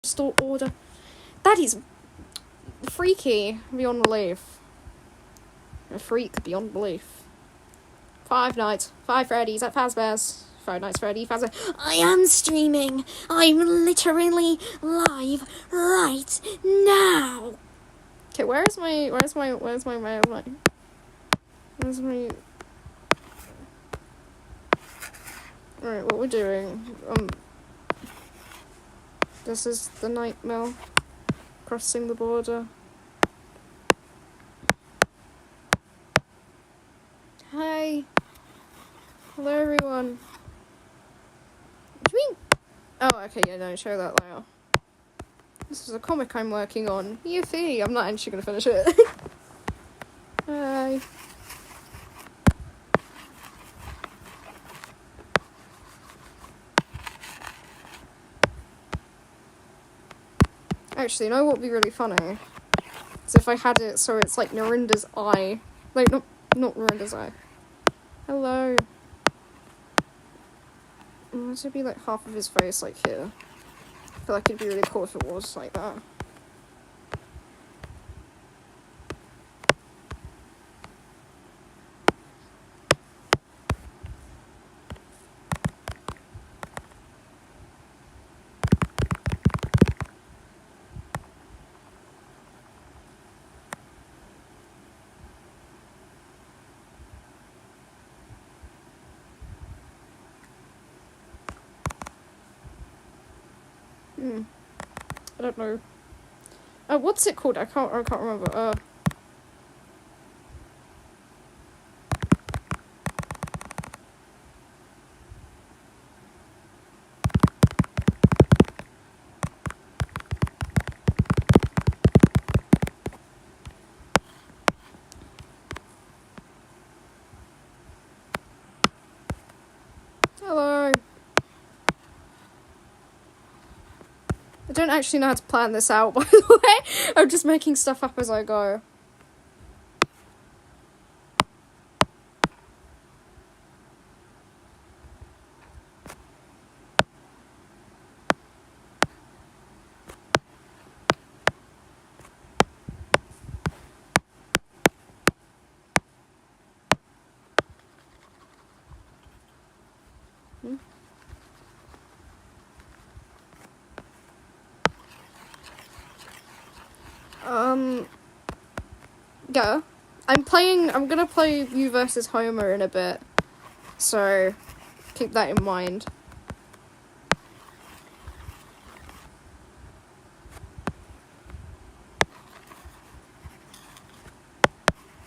store order. That is freaky beyond belief. A freak beyond belief. 5 Nights, 5 Freddy's at Fazbear's. 5 Nights Freddy, Fazbear. I am streaming. I'm literally live right now. Okay, where's my Alright, what we're doing, this is the night mill, crossing the border. Hi. Hello, everyone. What do you mean? Oh, okay, yeah, no, show that later. This is a comic I'm working on. Yippee! I'm not actually gonna finish it. Hi. Actually, you know what would be really funny? Is if I had it so it's like Narinda's eye. Like, not Narinda's eye. Hello. I want it to be like half of his face, like here. I feel like it'd be really cool if it was like that. I don't know. What's it called? I can't remember. Hello. I don't actually know how to plan this out, by the way. I'm just making stuff up as I go. Yeah. I'm gonna play you versus Homer in a bit. So, keep that in mind.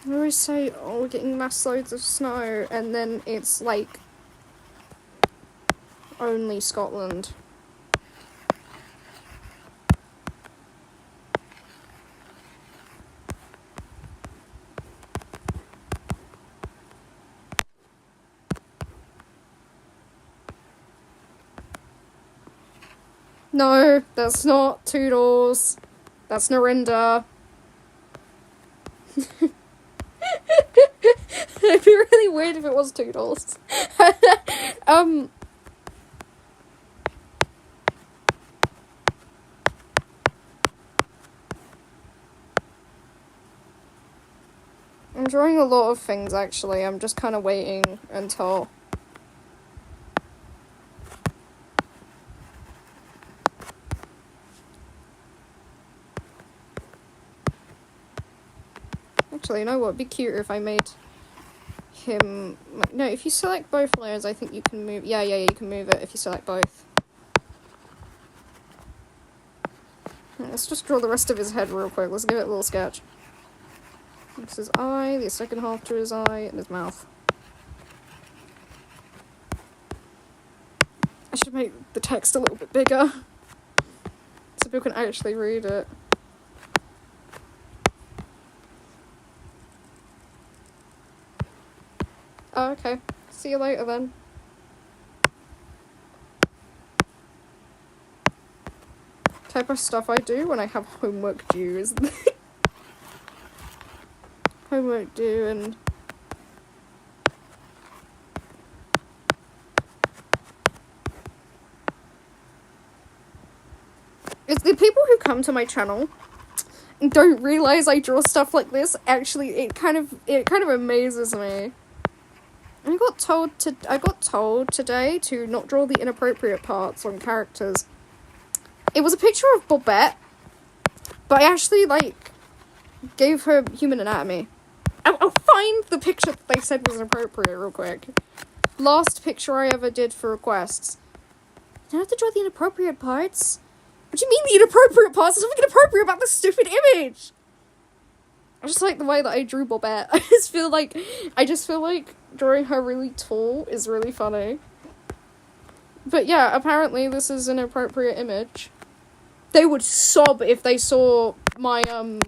I always say, oh, we're getting mass loads of snow, and then it's like only Scotland. No, that's not Toodles. That's Narinda. It'd be really weird if it was Toodles. I'm drawing a lot of things, actually. I'm just kind of waiting until... Actually, you know what? It'd be cuter if I made him... No, if you select both layers, I think you can move... Yeah, you can move it if you select both. Let's just draw the rest of his head real quick. Let's give it a little sketch. This is his eye, the second half to his eye, and his mouth. I should make the text a little bit bigger, so people can actually read it. Oh, okay. See you later then. Type of stuff I do when I have homework due, isn't it? Homework due and... It's like, people who come to my channel and don't realize I draw stuff like this, actually, it kind of amazes me. I got told today to not draw the inappropriate parts on characters. It was a picture of Bobette, but I actually, like, gave her human anatomy. I'll find the picture that they said was inappropriate real quick. Last picture I ever did for requests. I don't have to draw the inappropriate parts. What do you mean the inappropriate parts? There's nothing inappropriate about this stupid image! I just like the way that I drew Bobette. I just feel like drawing her really tall is really funny. But yeah, apparently this is an appropriate image. They would sob if they saw my, my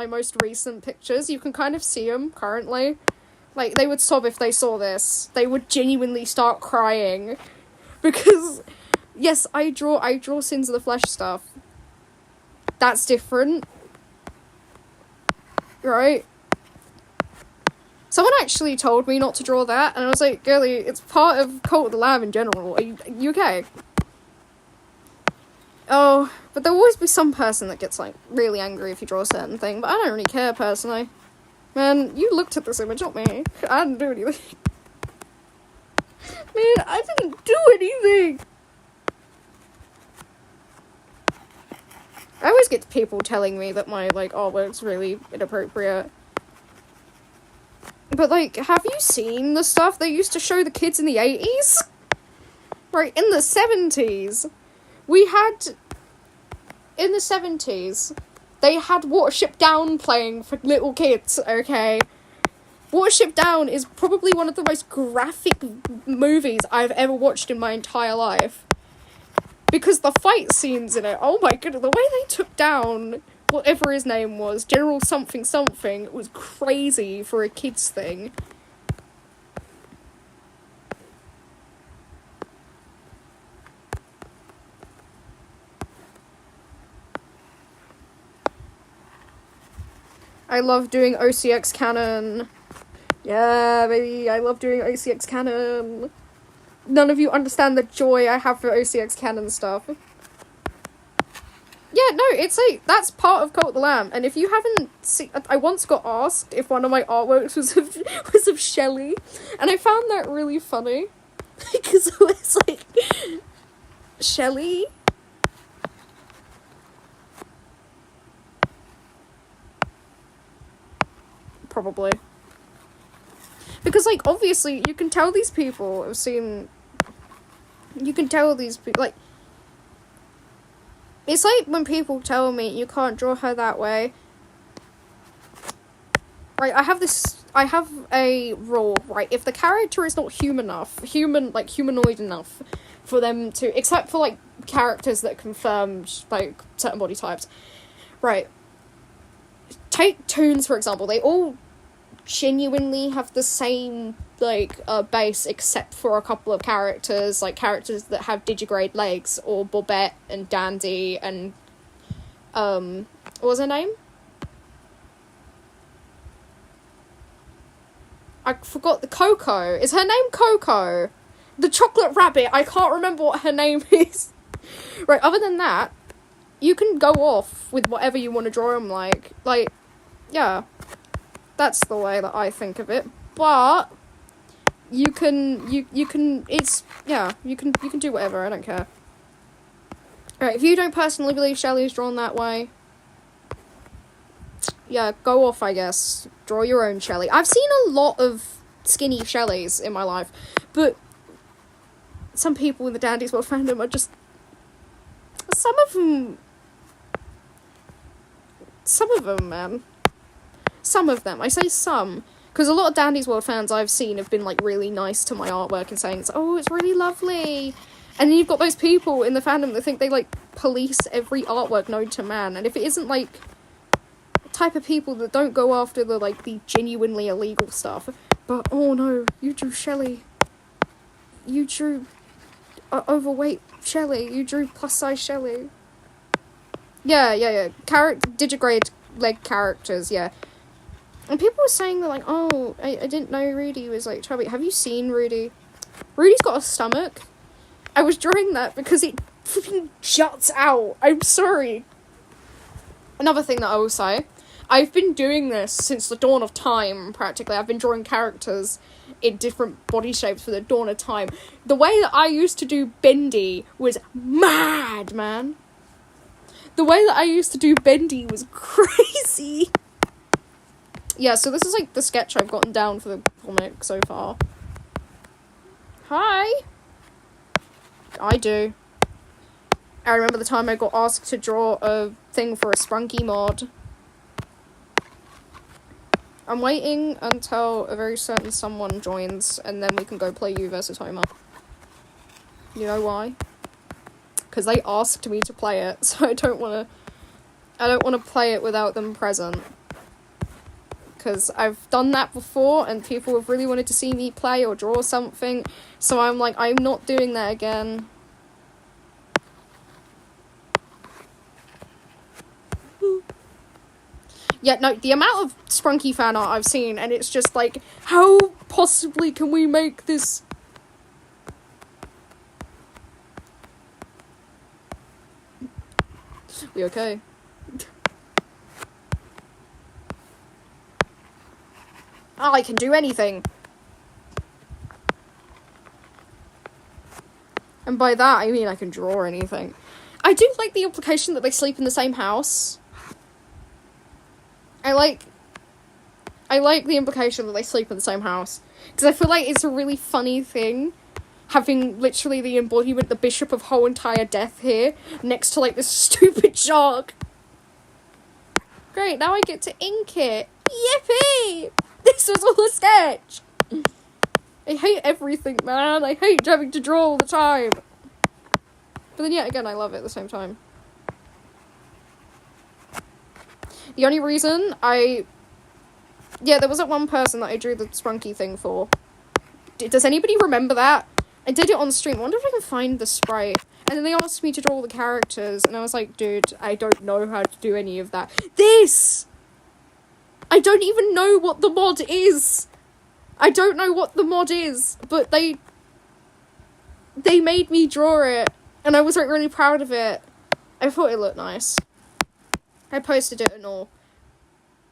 most recent pictures. You can kind of see them currently. Like, they would sob if they saw this. They would genuinely start crying. Because, yes, I draw Sins of the Flesh stuff. That's different. Right? Someone actually told me not to draw that, and I was like, girlie, it's part of Cult of the Lamb in general. Are you okay? Oh, but there'll always be some person that gets, like, really angry if you draw a certain thing, but I don't really care, personally. Man, you looked at this image, not me. I didn't do anything. Man, I didn't do anything! I always get people telling me that my, like, artwork's really inappropriate. But, like, have you seen the stuff they used to show the kids in the 80s? Right, in the 70s. In the 70s, they had Watership Down playing for little kids, okay? Watership Down is probably one of the most graphic movies I've ever watched in my entire life. Because the fight scenes in it, oh my goodness, the way they took down whatever his name was, General something something, was crazy for a kid's thing. I love doing OCX canon. Yeah, baby, I love doing OCX canon. None of you understand the joy I have for OCX canon stuff. Yeah, no, it's like, that's part of Cult of the Lamb, and if you haven't seen, I once got asked if one of my artworks was of Shelley, and I found that really funny, because it was like, Shelley? Probably. Because, like, obviously, you can tell these people have seen, you can tell these people, like, it's like when people tell me you can't draw her that way. Right, I have a rule, right, if the character is not humanoid enough for them to, except for, like, characters that confirmed, like, certain body types. Right. Take Toons, for example, they all genuinely have the same, like, base, except for a couple of characters, like, characters that have digigrade legs, or Bobette and Dandy and, what was her name? I forgot, the Coco. Is her name Coco? The chocolate rabbit, I can't remember what her name is. Right, other than that, you can go off with whatever you want to draw them like, yeah. That's the way that I think of it. But you can it's, yeah, you can do whatever, I don't care. Alright, if you don't personally believe Shelley is drawn that way, yeah, go off, I guess. Draw your own Shelley. I've seen a lot of skinny Shelleys in my life, but some people in the Dandy's World fandom are just, some of them, man. Some of them. I say some, because a lot of Dandy's World fans I've seen have been, like, really nice to my artwork and saying, oh, it's really lovely. And then you've got those people in the fandom that think they, like, police every artwork known to man. And if it isn't, like, the type of people that don't go after the, like, the genuinely illegal stuff, but, oh no, you drew Shelley. You drew overweight Shelley. You drew plus-size Shelley. Yeah. Digigrade leg characters, yeah. And people were saying that, like, oh, I didn't know Rudy was, like, chubby. Have you seen Rudy? Rudy's got a stomach. I was drawing that because it flipping juts out. I'm sorry. Another thing that I will say, I've been doing this since the dawn of time, practically. I've been drawing characters in different body shapes for the dawn of time. The way that I used to do Bendy was mad, man. The way that I used to do Bendy was crazy. Yeah, so this is like the sketch I've gotten down for the comic so far. Hi. I do. I remember the time I got asked to draw a thing for a Sprunky mod. I'm waiting until a very certain someone joins, and then we can go play you versus Homer. You know why? Because they asked me to play it, so I don't want to play it without them present. Because I've done that before, and people have really wanted to see me play or draw something, so I'm like, I'm not doing that again. Yeah, no, the amount of Sprunky fan art I've seen, and it's just like, how possibly can we make this... We okay? I can do anything. And by that, I mean I can draw anything. I do like the implication that they sleep in the same house. I like the implication that they sleep in the same house. Because I feel like it's a really funny thing, having literally the embodiment, the Bishop of whole entire death here, next to like this stupid shark. Great, now I get to ink it. Yippee! This was all a sketch! I hate everything, man. I hate having to draw all the time. But then yet again, I love it at the same time. The only reason yeah, there was that one person that I drew the Sprunky thing for. Does anybody remember that? I did it on stream. I wonder if I can find the sprite. And then they asked me to draw all the characters, and I was like, dude, I don't know how to do any of that. This! I don't even know what the mod is. I don't know what the mod is, but they made me draw it, and I was like really proud of it. I thought it looked nice. I posted it and all.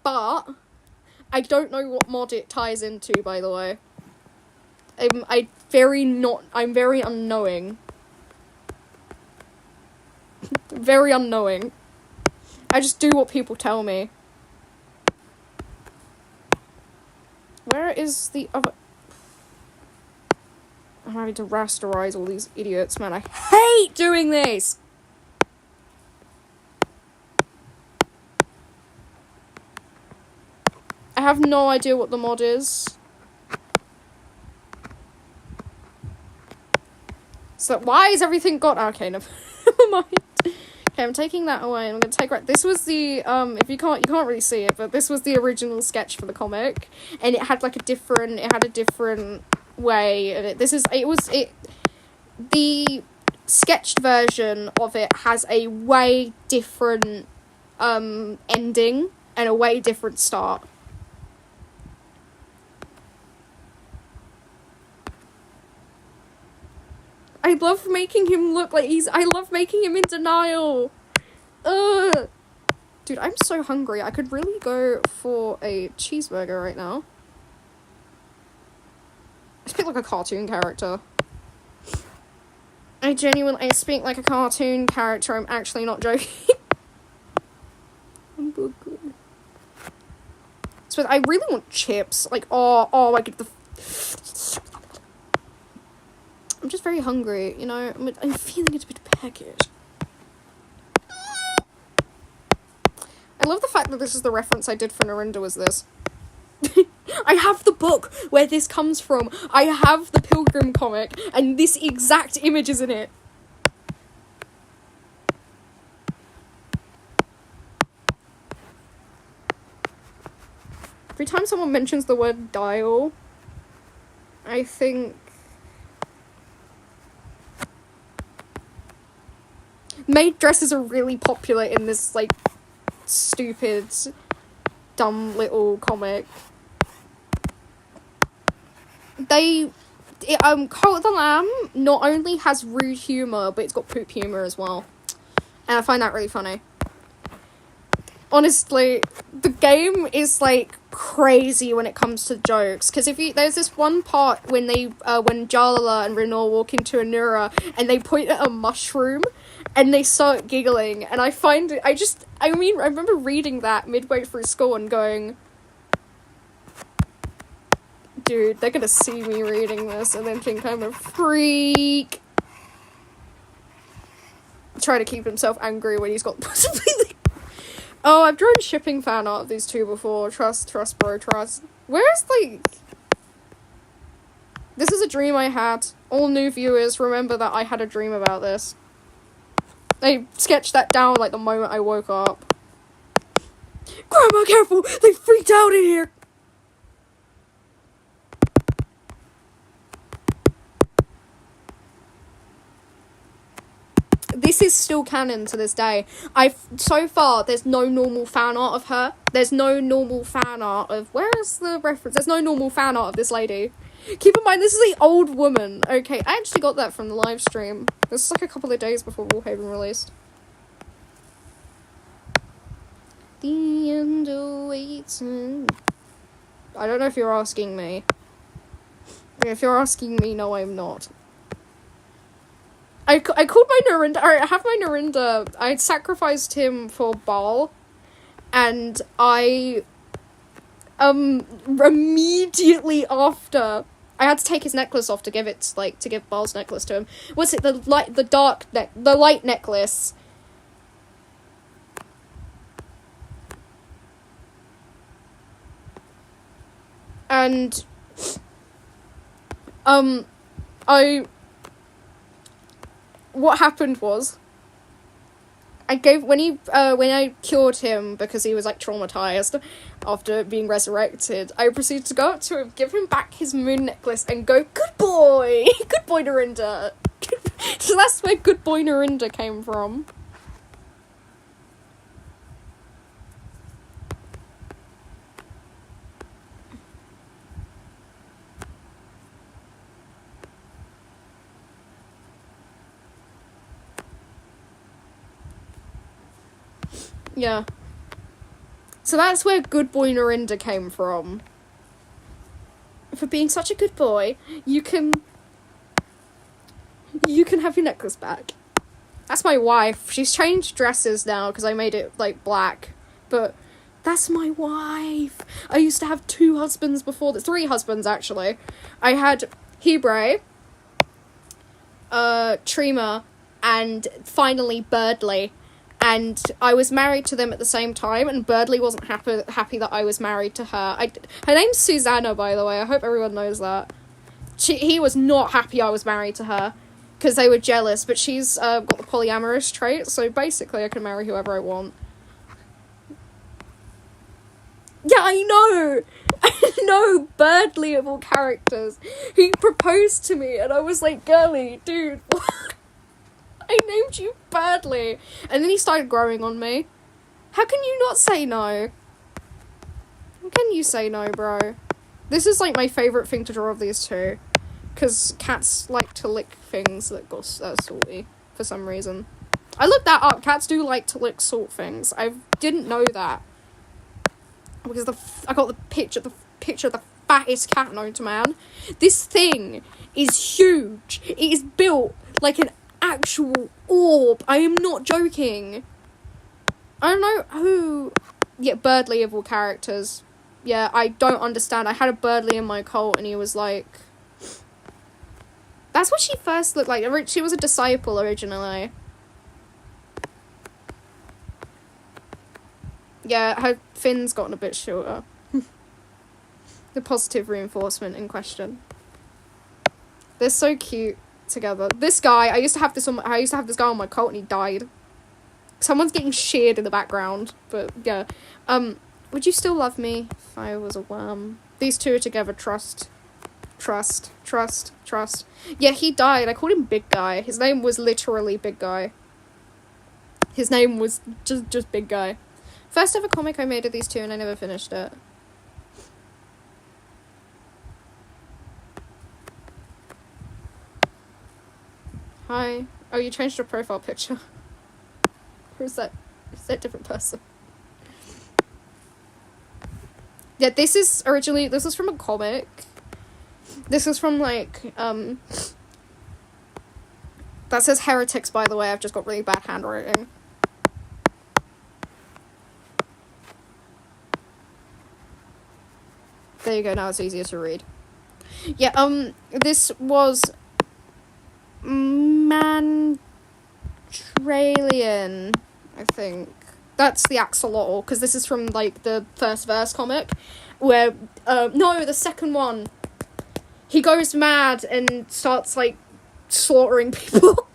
But I don't know what mod it ties into, by the way. I'm very unknowing. Very unknowing. I just do what people tell me. Where is the other... I'm having to rasterize all these idiots, man. I hate doing this! I have no idea what the mod is. So why is everything got... Okay, never mind. Okay, I'm taking that away, and I'm gonna take right... This was the, if you can't really see it, but this was the original sketch for the comic, and it had like a different way of it. The sketched version of it has a way different, ending, and a way different start. I love making him look like I love making him in denial. Ugh. Dude, I'm so hungry. I could really go for a cheeseburger right now. I speak like a cartoon character. I speak like a cartoon character. I'm actually not joking. So I really want chips. Like, I get the... I'm just very hungry, you know? I'm feeling it a bit peckish. I love the fact that this is the reference I did for Narinda was this. I have the book where this comes from. I have the Pilgrim comic, and this exact image is in it. Every time someone mentions the word dial, I think... Maid dresses are really popular in this, like, stupid, dumb little comic. They Cult of the Lamb not only has rude humour, but it's got poop humour as well. And I find that really funny. Honestly, the game is, like, crazy when it comes to jokes. Because there's this one part when when Jalala and Renault walk into Anura and they point at a mushroom and they start giggling. And I find it, I remember reading that midway through school and going, dude, they're gonna see me reading this and then think I'm a freak. Try to keep himself angry when he's got possibly, like... Oh, I've drawn shipping fan art of these two before. Trust, bro, trust. Where's, like... This is a dream I had. All new viewers, remember that I had a dream about this. I sketched that down, like, the moment I woke up. Grandma, careful! They freaked out in here! This is still canon to this day. So far, there's no normal fan art of her. There's no normal fan art of... Where is the reference? There's no normal fan art of this lady. Keep in mind, this is the old woman. Okay, I actually got that from the live stream. This is like a couple of days before Warhaven released. The end awaits. I don't know if you're asking me. If you're asking me, no, I'm not. I called my Narinda... I have my Narinda... I sacrificed him for Baal. And I... immediately after... I had to take his necklace off to give it, like, to give Baal's necklace to him. What's it? The light necklace. And... What happened was, when I cured him because he was, like, traumatized after being resurrected, I proceeded to go up to him, give him back his moon necklace, and go, good boy! Good boy, Narinda! So that's where good boy Narinda came from. Yeah. So that's where good boy Narinda came from. For being such a good boy, you can have your necklace back. That's my wife. She's changed dresses now because I made it, like, black. But that's my wife. I used to have 2 husbands before this. 3 husbands, actually. I had Hebre, Trima, and finally Birdley. And I was married to them at the same time, and Birdley wasn't happy that I was married to her. Her name's Susanna, by the way. I hope everyone knows that. He was not happy I was married to her, because they were jealous, but she's got the polyamorous trait, so basically I can marry whoever I want. Yeah, I know! I know, Birdley of all characters. He proposed to me, and I was like, girly, dude, what? I named you Birdley. And then he started growing on me. How can you not say no? How can you say no, bro? This is, like, my favourite thing to draw of these two. Because cats like to lick things that got salty, for some reason. I looked that up. Cats do like to lick salt things. I didn't know that. Because I got the picture of the fattest cat known to man. This thing is huge. It is built like an actual orb. I am not joking. I don't know who... Yeah, Birdley of all characters. Yeah, I don't understand. I had a Birdley in my cult and he was like... That's what she first looked like. She was a disciple originally. Yeah, her fin's gotten a bit shorter. The positive reinforcement in question. They're so cute together. This guy, I used to have this guy on my cult and he died. Someone's getting sheared in the background, but yeah. Would you still love me if I was a worm? These two are together. Trust. Yeah, he died. I called him Big Guy. His name was literally Big Guy. His name was just Big Guy. First ever comic I made of these two and I never finished it. Hi. Oh, you changed your profile picture. Or is that a different person? Yeah, this is from a comic. This is from, like, that says heretics, by the way. I've just got really bad handwriting. There you go, now it's easier to read. Yeah, this was Mandralian, I think. That's the axolotl, because this is from, like, the first verse comic, where, no, the second one. He goes mad and starts, like, slaughtering people.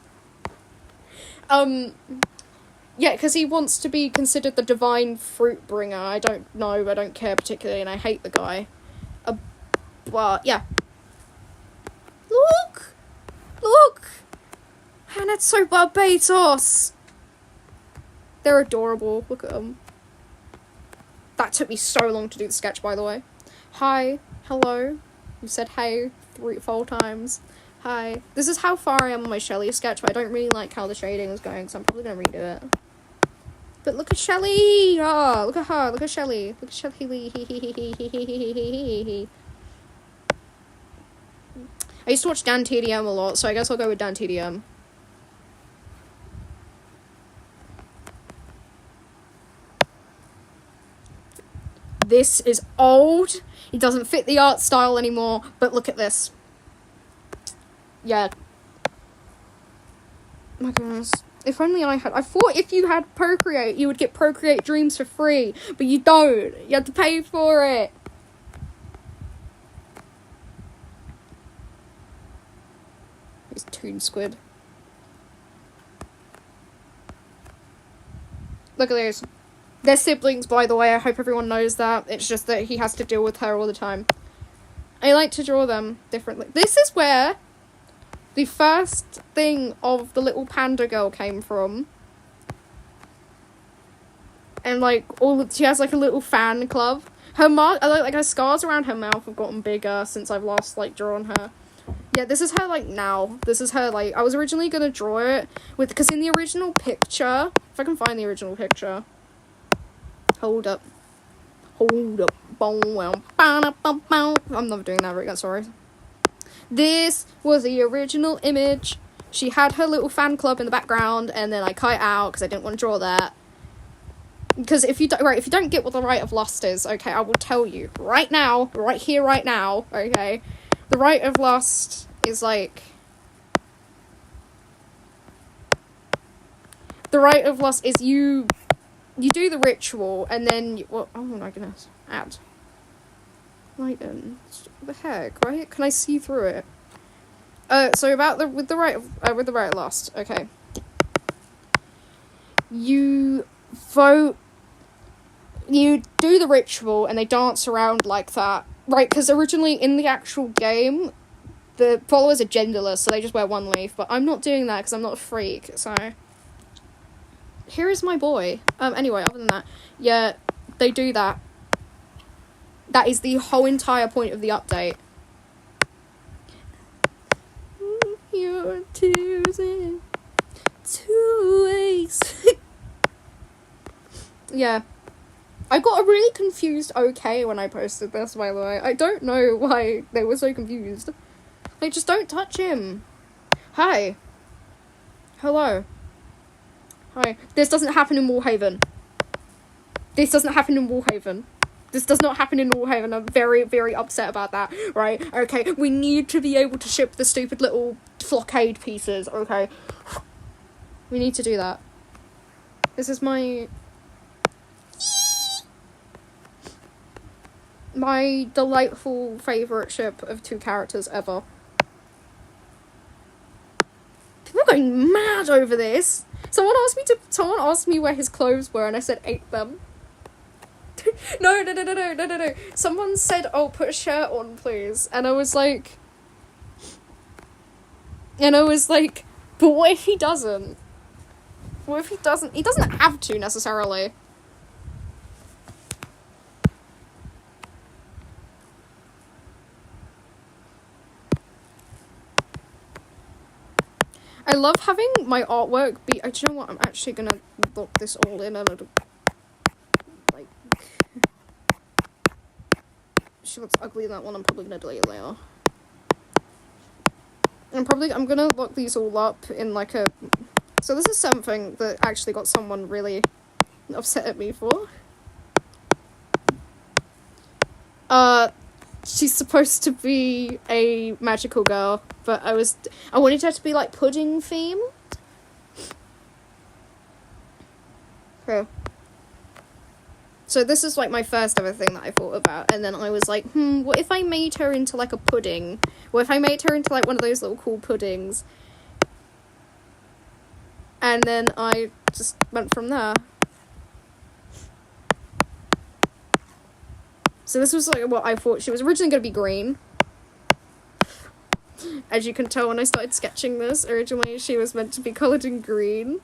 Yeah, because he wants to be considered the divine fruit bringer. I don't know, I don't care particularly, and I hate the guy. But, yeah. Look! And it's so Barbados! They're adorable. Look at them. That took me so long to do the sketch, by the way. Hi. Hello. You said hey 4 times. Hi. This is how far I am on my Shelley sketch, but I don't really like how the shading is going, so I'm probably going to redo it. But look at Shelley! Oh, look at her. Look at Shelley. Look at Shelley. I used to watch Dan TDM a lot, so I guess I'll go with Dan TDM. This is old. It doesn't fit the art style anymore, but look at this. Yeah. My goodness. If only I thought if you had Procreate, you would get Procreate Dreams for free, but you don't. You have to pay for it. It's Toon Squid. Look at these. They're siblings, by the way. I hope everyone knows that. It's just that he has to deal with her all the time. I like to draw them differently. This is where the first thing of the little panda girl came from. And, like, she has, like, a little fan club. Her her scars around her mouth have gotten bigger since I've last, like, drawn her. Yeah, this is her, like, now. This is her, like, I was originally gonna draw it because in the original picture, if I can find the original picture. Hold up. I'm not doing that right now, sorry. This was the original image. She had her little fan club in the background, and then I cut it out because I didn't want to draw that. Because if you don't get what the Rite of Lust is, okay, I will tell you right now, right here, right now, okay. The Rite of Lust is like. The Rite of Lust is you do the ritual, and then oh my goodness, add. What the heck, right? Can I see through it? So with the Rite of Lust, okay. You vote. You do the ritual, and they dance around like that, right? Because originally in the actual game, the followers are genderless, so they just wear one leaf. But I'm not doing that because I'm not a freak. So here is my boy. Anyway, other than that, yeah, they do that. That is the whole entire point of the update. Your tears in 2 ways. Yeah. I got a really confused okay when I posted this, by the way. I don't know why they were so confused. Like, just don't touch him. Hi. Hello. Hi. This doesn't happen in Warhaven. This does not happen in Warhaven. I'm very, very upset about that, right? Okay, we need to be able to ship the stupid little flockade pieces, okay? We need to do that. This is my delightful favourite ship of 2 characters ever. People are going mad over this. Someone asked me where his clothes were, and I said ate them. No. Someone said, oh, put a shirt on, please. And I was like, but what if he doesn't? What if he doesn't? He doesn't have to, necessarily. I love having my artwork be... Do you know what? I'm actually gonna lock this all in and like... She looks ugly in that one. I'm probably gonna delete it later. I'm gonna lock these all up in like a... So this is something that actually got someone really upset at me for. She's supposed to be a magical girl, but I wanted her to be like pudding themed. Okay. So this is like my first ever thing that I thought about, and then I was like, what if I made her into like a pudding? What if I made her into like one of those little cool puddings? And then I just went from there. So this was like what I thought. She was originally going to be green. As you can tell when I started sketching this, originally she was meant to be coloured in green.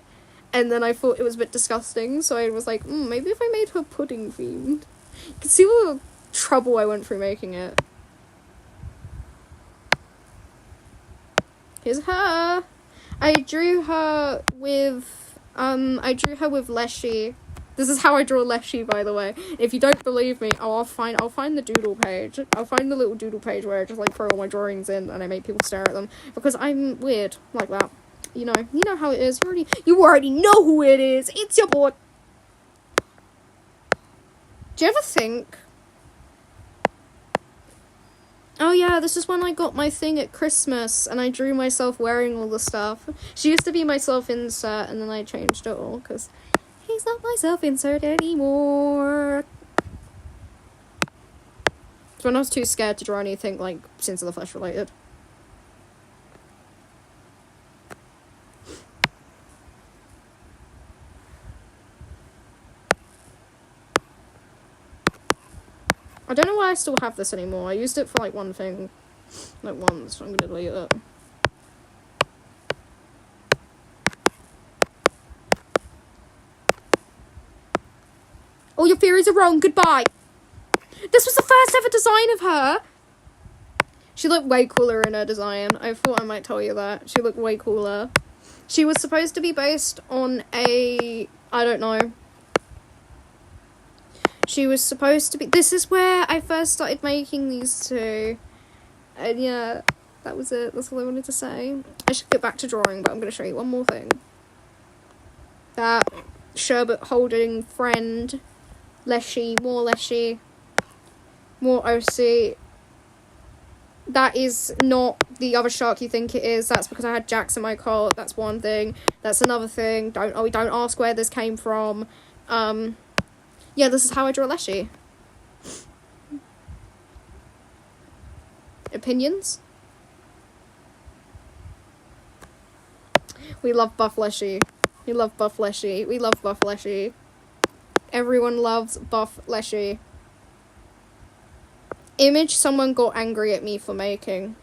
And then I thought it was a bit disgusting, so I was like, maybe if I made her pudding themed. You can see all the trouble I went through making it. Here's her. I drew her with Leshy. This is how I draw Leshy, by the way. If you don't believe me, I'll find the doodle page. I'll find the little doodle page where I just like throw all my drawings in and I make people stare at them because I'm weird like that. You know how it is. You already know who it is. It's your boy. Do you ever think? Oh yeah, this is when I got my thing at Christmas and I drew myself wearing all the stuff. She used to be my self-insert and then I changed it all because he's not my self-insert anymore. So when I was too scared to draw anything like Sins of the Flesh related. I don't know why I still have this anymore. I used it for like one thing. Like once, so I'm gonna delete it. All your theories are wrong, goodbye! This was the first ever design of her! She looked way cooler in her design. I thought I might tell you that. She looked way cooler. She was supposed to be based on I don't know. She was supposed to be... This is where I first started making these two. And yeah, that was it. That's all I wanted to say. I should get back to drawing, but I'm going to show you one more thing. That sherbet holding friend. Leshy, more OC. That is not the other shark you think it is. That's because I had Jax in my cult. That's one thing. That's another thing. Don't ask where this came from. Yeah, this is how I draw Leshy. Opinions? We love Buff Leshy. We love Buff Leshy. We love Buff Leshy. Everyone loves Buff Leshy. Image someone got angry at me for making.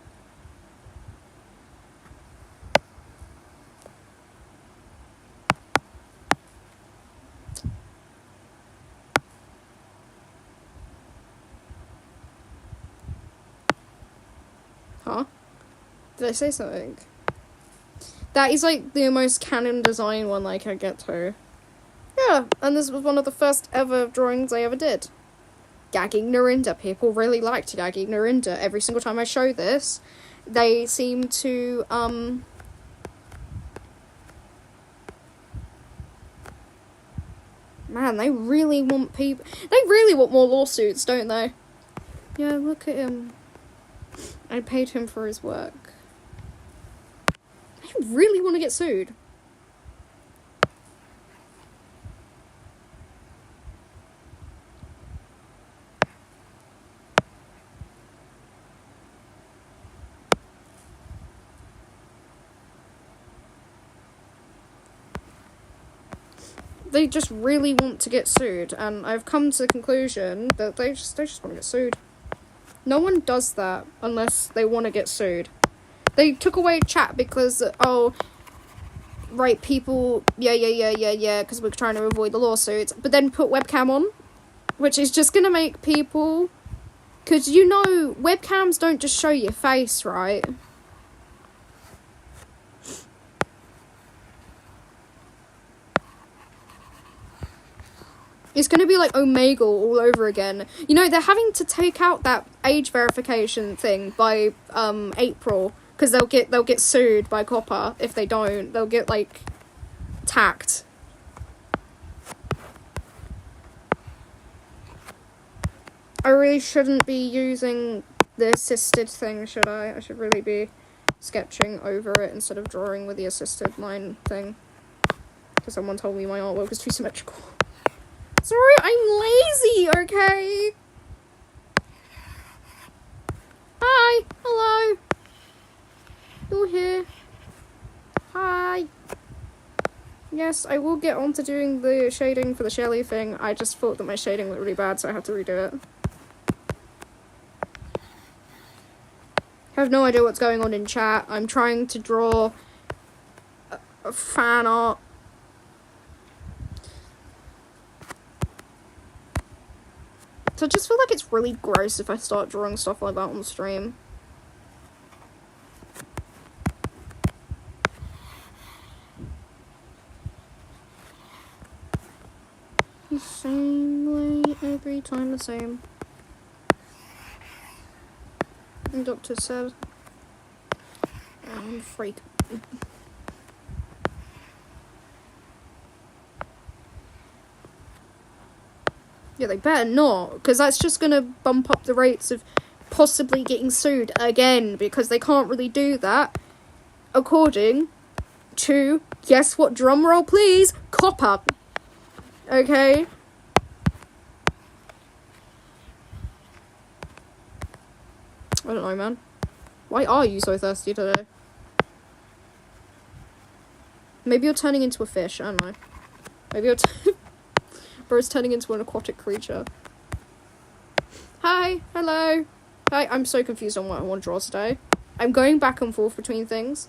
Huh? Did I say something? That is like the most canon design one I can get to. Yeah, and this was one of the first ever drawings I ever did. Gagging Narinda. People really liked Gagging Narinda. Every single time I show this, they seem to, Man, they really want more lawsuits, don't they? Yeah, look at him. I paid him for his work. I really want to get sued. They just really want to get sued, and I've come to the conclusion that they just want to get sued. No one does that unless they want to get sued. They took away chat because, right, people, yeah, because we're trying to avoid the lawsuits, but then put webcam on, which is just gonna make people, because webcams don't just show your face, right? It's going to be like Omegle all over again. You know, they're having to take out that age verification thing by April, because they'll get sued by COPPA if they don't. They'll get like tacked. I really shouldn't be using the assisted thing, should I? I should really be sketching over it instead of drawing with the assisted line thing. Because someone told me my artwork was too symmetrical. Sorry, I'm lazy, okay? Hi, hello. You're here. Hi. Yes, I will get on to doing the shading for the Shelly thing. I just thought that my shading looked really bad, so I had to redo it. I have no idea what's going on in chat. I'm trying to draw a fan art. So I just feel like it's really gross if I start drawing stuff like that on the stream. The same way every time, the same. The doctor said, I'm a freak. Yeah, they better not, because that's just going to bump up the rates of possibly getting sued again, because they can't really do that according to, guess what, drum roll please, COPPA. Okay? I don't know, man. Why are you so thirsty today? Maybe you're turning into a fish, I don't know. Maybe you're Bro's turning into an aquatic creature. Hi, hello. Hi, I'm so confused on what I want to draw today. I'm going back and forth between things.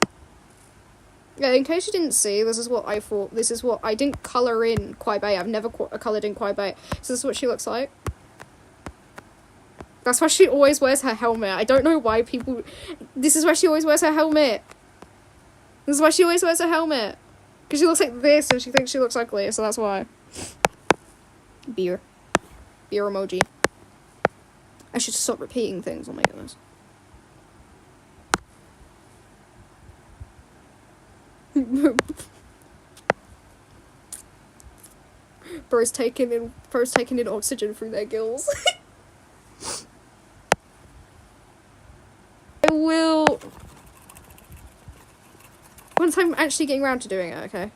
Yeah, in case you didn't see, this is what I thought. This is what I didn't colour in Kwai Bei. I've never coloured in Kwai Bei. So this is what she looks like. That's why she always wears her helmet. I don't know why people... This is why she always wears her helmet. This is why she always wears her helmet. Because she looks like this and she thinks she looks ugly, so that's why. Beer. Beer emoji. I should stop repeating things, oh my goodness. Bro's taking in oxygen through their gills. I will... Once I'm actually getting around to doing it, okay?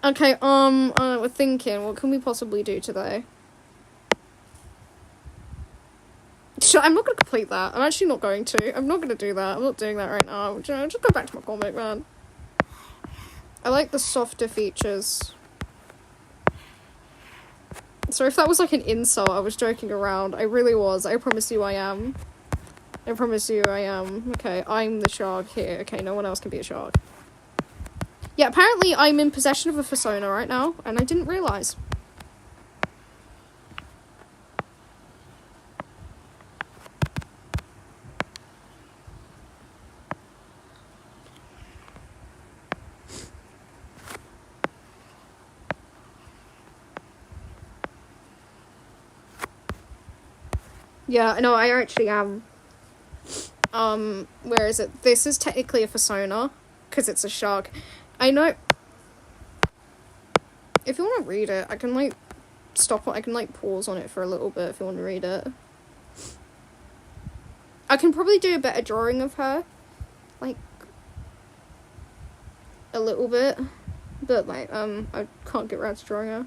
Okay, we're thinking, what can we possibly do today? I'm not going to complete that. I'm actually not going to. I'm not going to do that. I'm not doing that right now. Just go back to my comic, man. I like the softer features. Sorry if that was like an insult. I was joking around. I really was. I promise you I am. I promise you I am. Okay, I'm the shark here. Okay, no one else can be a shark. Yeah, apparently I'm in possession of a persona right now, and I didn't realise. Yeah, no, I actually am. Where is it? This is technically a persona, because it's a shark. I know. If you want to read it, I can, like, stop it. I can, like, pause on it for a little bit if you want to read it. I can probably do a better drawing of her. Like, a little bit. But, like, I can't get around to drawing her.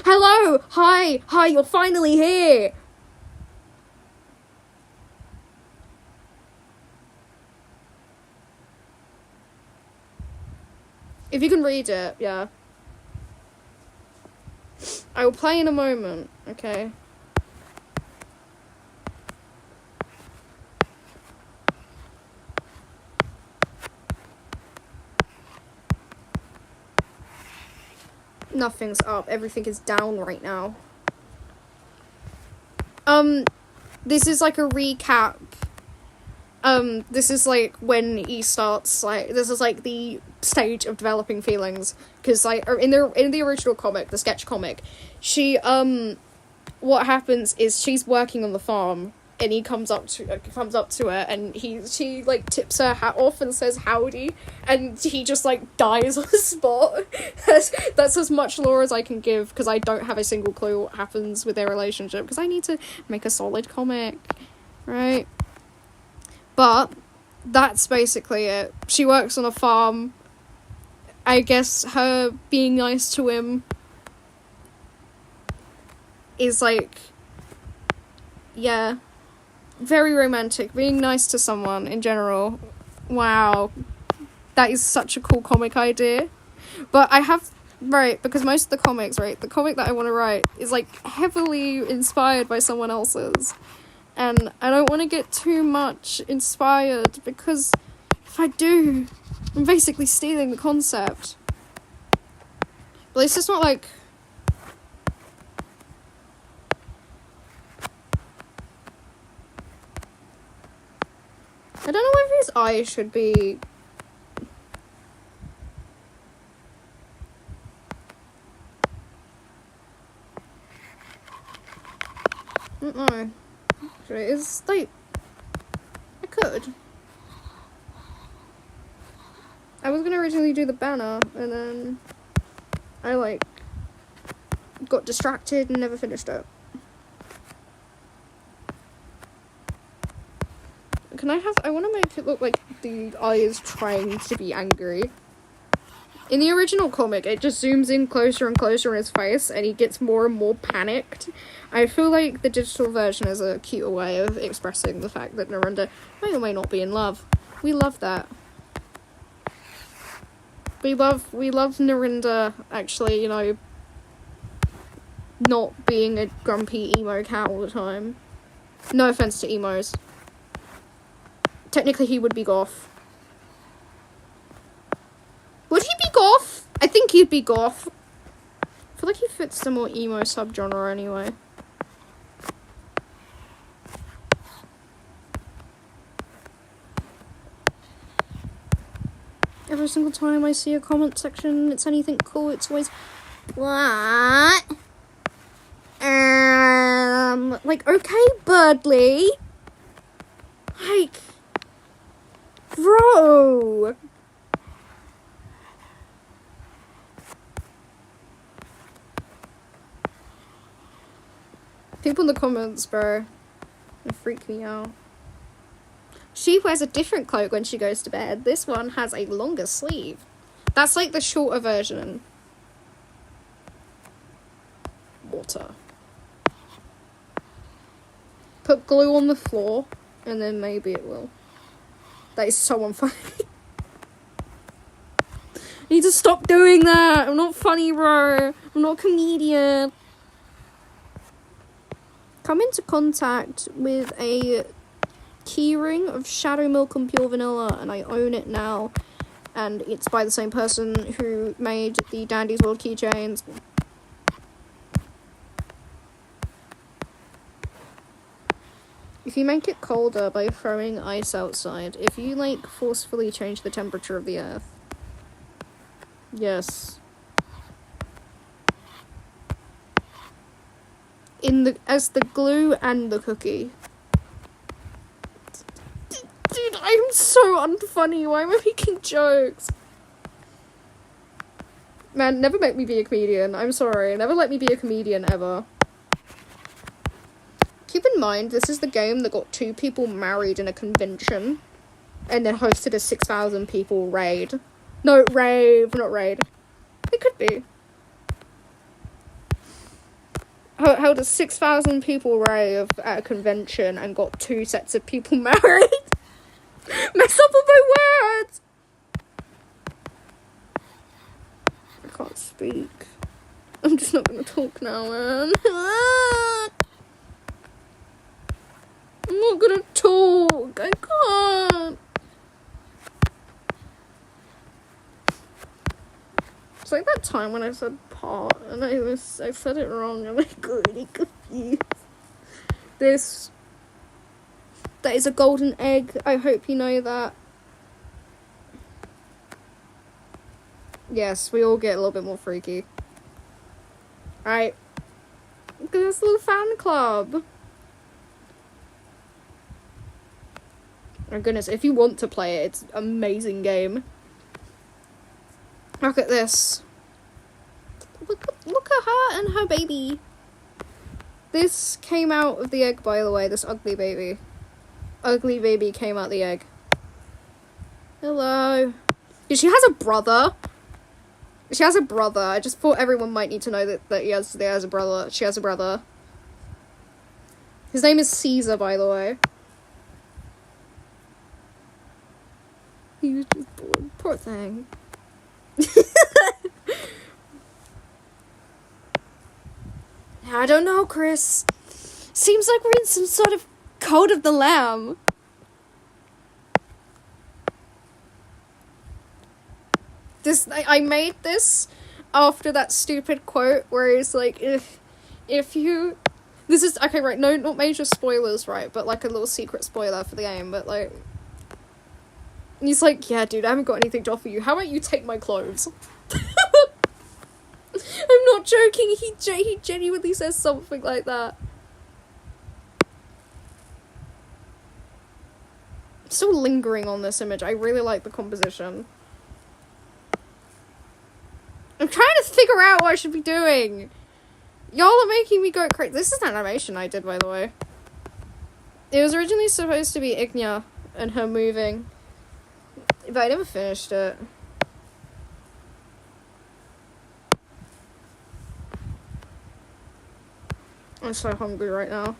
Hello! Hi! Hi, you're finally here! If you can read it, yeah. I will play in a moment, okay? Nothing's up. Everything is down right now. This is like a recap this is, like, when he starts, like, this is, like, the stage of developing feelings, because, like, in the original comic, the sketch comic, she, what happens is she's working on the farm, and he comes up to her, and she, like, tips her hat off and says howdy, and he just, like, dies on the spot. That's as much lore as I can give, because I don't have a single clue what happens with their relationship, because I need to make a solid comic, right? But that's basically it. She works on a farm. I guess her being nice to him is, like, yeah, very romantic. Being nice to someone in general. Wow. That is such a cool comic idea. But I have, right, because most of the comics, right, the comic that I want to write is, like, heavily inspired by someone else's. And I don't want to get too much inspired, because if I do, I'm basically stealing the concept. But it's just not, like, I don't know whether his eyes should be... I don't know. It's, like... I could. I was gonna originally do the banner, and then I, like, got distracted and never finished it. I want to make it look like the eye is trying to be angry. In the original comic, it just zooms in closer and closer in his face, and he gets more and more panicked. I feel like the digital version is a cuter way of expressing the fact that Narendra may or may not be in love. We love that. We love Narendra actually, you know, not being a grumpy emo cat all the time. No offense to emos. Technically, he would be goth. Would he be goth? I think he'd be goth. I feel like he fits the more emo subgenre anyway. Every single time I see a comment section, it's anything cool, it's always, what? Like, okay, Birdly. Like, bro. People in the comments, bro, they freak me out. She wears a different cloak when she goes to bed. This one has a longer sleeve. That's like the shorter version. Water. Put glue on the floor, and then maybe it will. That is so unfunny. I need to stop doing that. I'm not funny, bro. I'm not a comedian. Come into contact with a keyring of Shadow Milk and Pure Vanilla, and I own it now. And it's by the same person who made the Dandy's World keychains. If you make it colder by throwing ice outside, if you, like, forcefully change the temperature of the earth. Yes. As the glue and the cookie. Dude, I'm so unfunny. Why am I making jokes? Man, never make me be a comedian. I'm sorry. Never let me be a comedian, ever. Keep in mind, this is the game that got 2 people married in a convention. And then hosted a 6,000 people raid. No, rave, not raid. It could be. Held a 6,000 people rave at a convention and got 2 sets of people married. Mess up all my words! I can't speak. I'm just not gonna talk now, man. I'm not gonna talk. I can't. It's like that time when I said pot and I said it wrong and I got really confused. That is a golden egg. I hope you know that. Yes, we all get a little bit more freaky. Alright. Look at this little fan club. Oh goodness, if you want to play it, it's an amazing game. Look at this. Look at her and her baby. This came out of the egg, by the way, this ugly baby. Ugly baby came out the egg. Hello. Yeah, she has a brother. She has a brother. I just thought everyone might need to know that he has a brother. She has a brother. His name is Caesar, by the way. He was just born. Poor thing. I don't know, Chris. Seems like we're in some sort of Code of the Lamb. I made this after that stupid quote where it's like, if you... This is... Okay, right, no, not major spoilers, right, but like a little secret spoiler for the game, but like... He's like, yeah, dude, I haven't got anything to offer you. How about you take my clothes? I'm not joking, he genuinely says something like that. I'm still lingering on this image. I really like the composition. I'm trying to figure out what I should be doing. Y'all are making me go crazy. This is an animation I did, by the way. It was originally supposed to be Ignia and her moving, but I never finished it. I'm so hungry right now.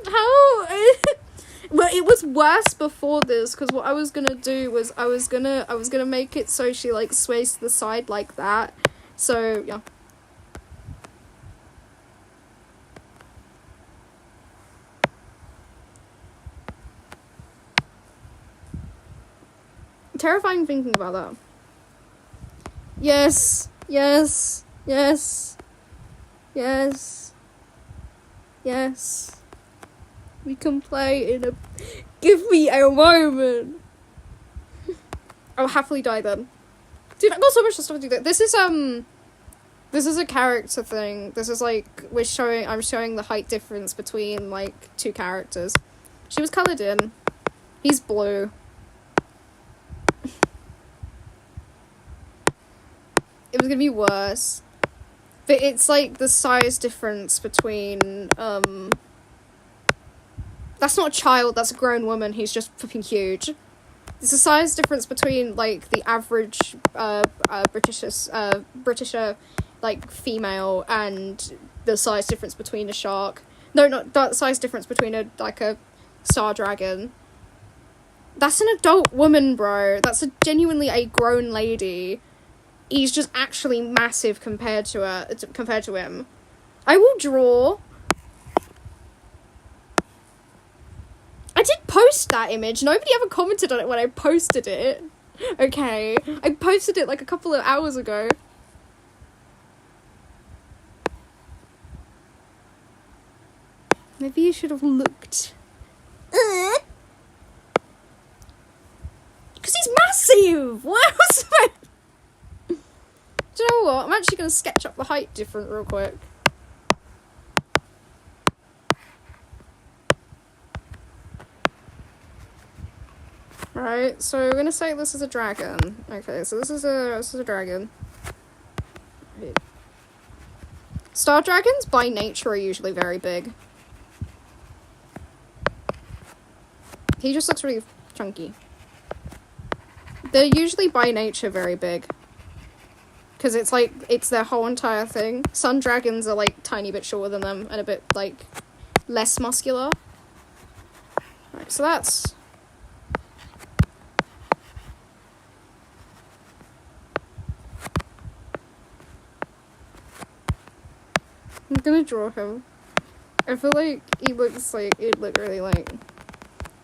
How? But it was worse before this, because what I was gonna do was I was gonna make it so she like sways to the side like that. So yeah. Terrifying thinking about that. Yes, yes, yes, yes, yes. We can play in a... Give me a moment. I'll happily die then. Dude, I've got so much stuff to do that. This is a character thing. This is like, I'm showing the height difference between like two characters. She was coloured in. He's blue. It was gonna be worse. But it's like the size difference between, that's not a child, that's a grown woman who's just flipping huge. It's the size difference between, like, the average, Britisher, like, female and the size difference between a shark. No, not the size difference between a star dragon. That's an adult woman, bro. That's genuinely a grown lady. He's just actually massive compared to him. I will draw. I did post that image. Nobody ever commented on it when I posted it. Okay. I posted it like a couple of hours ago. Maybe you should have looked. Because he's massive! What was that? Do you know what? I'm actually going to sketch up the height different real quick. Right, so we're going to say this is a dragon. Okay, so this is a dragon. Star dragons, by nature, are usually very big. He just looks really chunky. They're usually, by nature, very big. Because it's like, it's their whole entire thing. Sun dragons are like tiny bit shorter than them and a bit like less muscular. Right, so that's... I'm gonna draw him. I feel like he looks like, he'd look really like...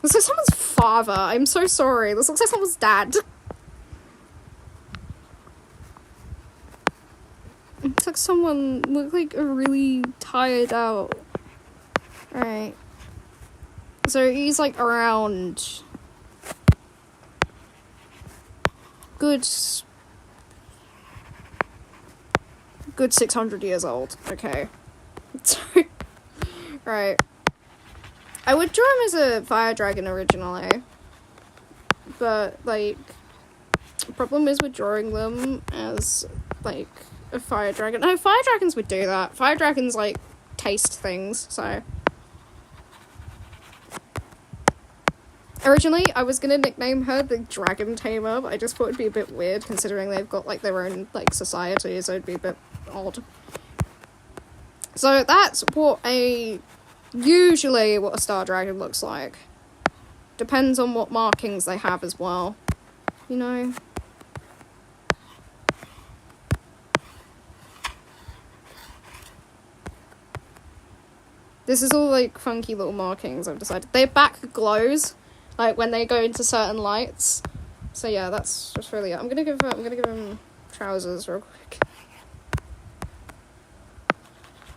This looks like someone's father. I'm so sorry. This looks like someone's dad. It's like like someone, look like a really tired out. Right. So he's like around good 600 years old. Okay. Right. I would draw him as a fire dragon originally. But, like, the problem is with drawing them as, like, a fire dragon. No, fire dragons would do that. Fire dragons, like, taste things, so. Originally, I was gonna nickname her the Dragon Tamer, but I just thought it'd be a bit weird considering they've got, like, their own, like, society, so it'd be a bit odd. So that's usually what a star dragon looks like. Depends on what markings they have as well, you know? This is all, like, funky little markings I've decided. Their back glows, like, when they go into certain lights. So, yeah, that's just really it. I'm gonna give him trousers real quick.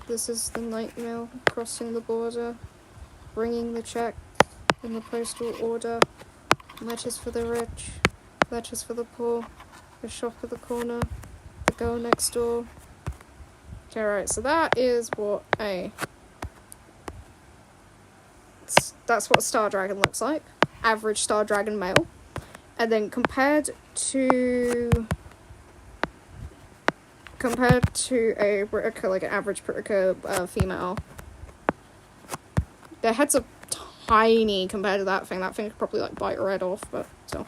This is the night mail crossing the border, bringing the check in the postal order. Letters for the rich, letters for the poor, the shop at the corner, the girl next door. Okay, right, so that is what that's what a star dragon looks like. Average star dragon male. And then compared to a Britica, like an average Britica female, their heads are tiny compared to that thing. That thing could probably, like, bite her head off, but still.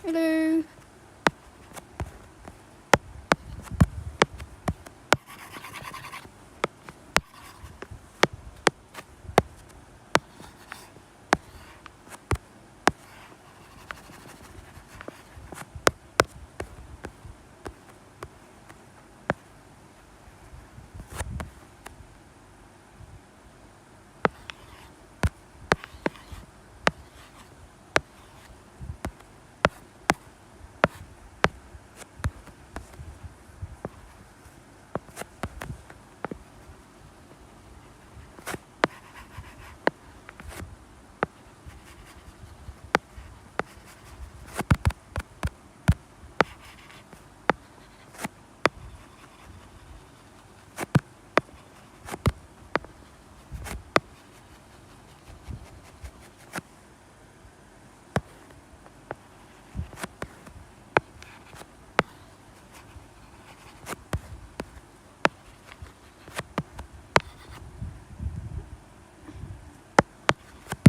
Hello.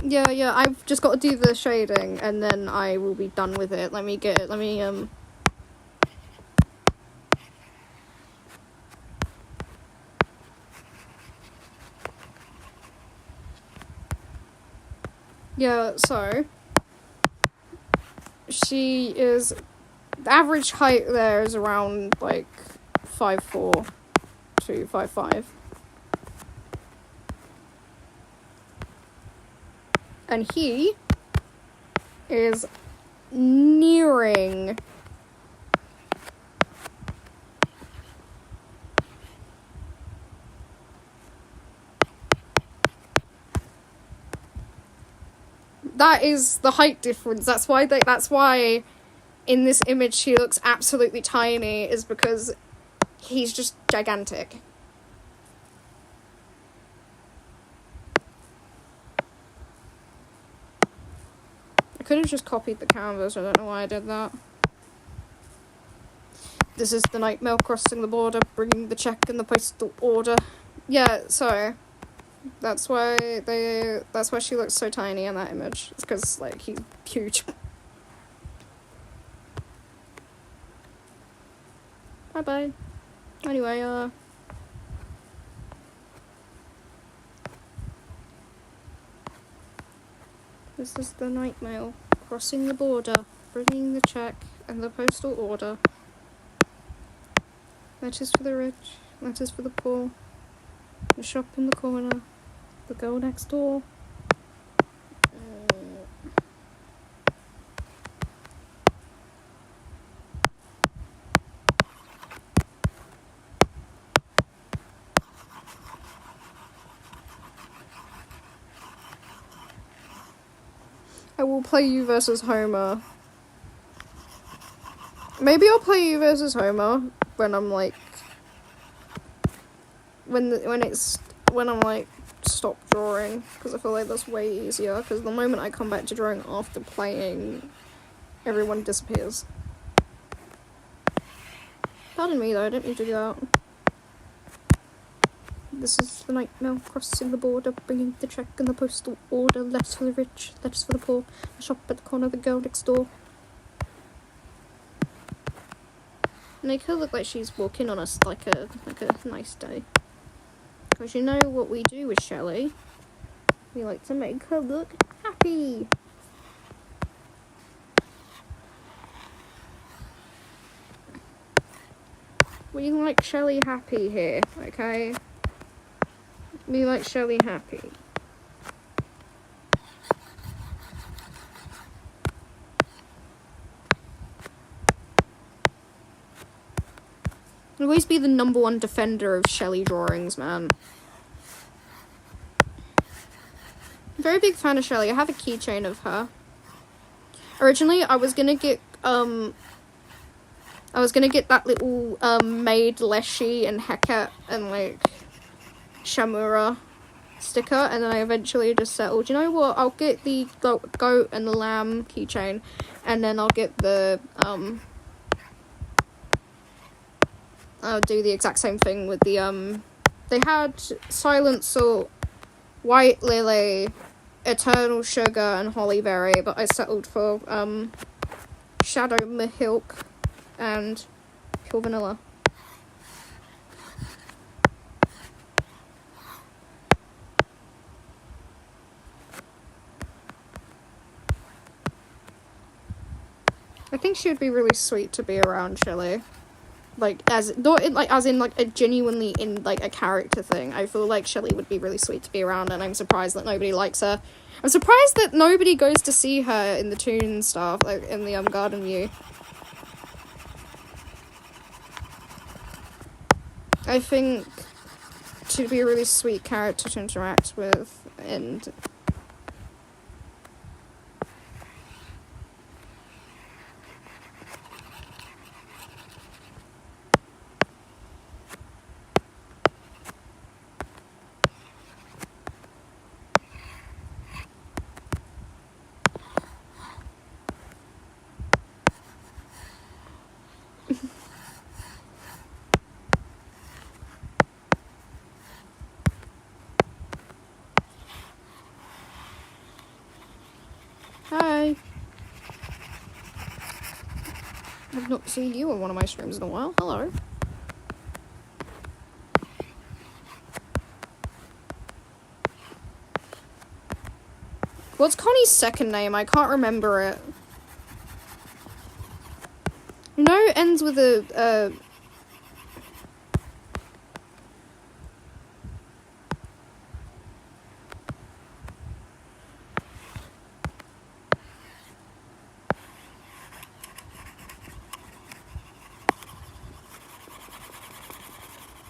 Yeah, I've just got to do the shading, and then I will be done with it. Yeah, so, she is, the average height there is around, like, 5'4" to 5'5". And he is nearing that is the height difference. That's why in this image he looks absolutely tiny, is because he's just gigantic. I could have just copied the canvas, I don't know why I did that. This is the night mail crossing the border, bringing the check in the postal order. Yeah, so that's why she looks so tiny in that image. It's because, like, he's huge. Bye-bye. Anyway, this is the night mail crossing the border, bringing the check and the postal order. Letters for the rich, letters for the poor. The shop in the corner, the girl next door. I will play you versus Homer. Maybe I'll play you versus Homer when I'm like when I'm like stop drawing, because I feel like that's way easier, because the moment I come back to drawing after playing, everyone disappears. Pardon me though, I didn't mean to do that. This is the night mail crossing the border, bringing the check and the postal order. Letters for the rich, letters for the poor. The shop at the corner, the girl next door. Make her look like she's walking on us like a nice day. Because you know what we do with Shelley? We like to make her look happy. We like Shelley happy here, okay? We like Shelley happy. I'll always be the #1 defender of Shelley drawings, man. I'm a very big fan of Shelley. I have a keychain of her. Originally, I was gonna get that little maid Leshy and Heket and like Shamura sticker, and then I eventually just settled, you know what, I'll get the goat and the lamb keychain, and then I'll get the I'll do the exact same thing with the they had Silent Salt, White Lily, Eternal Sugar, and Hollyberry, but I settled for Shadow Milk and Pure Vanilla. I think she would be really sweet to be around, Shelley. Like, as in a genuinely in like a character thing. I feel like Shelley would be really sweet to be around, and I'm surprised that nobody likes her. I'm surprised that nobody goes to see her in the toon stuff, like in the Garden View. I think she'd be a really sweet character to interact with, and hi. I've not seen you on one of my streams in a while. Hello. What's Connie's second name? I can't remember it. You know, it ends with a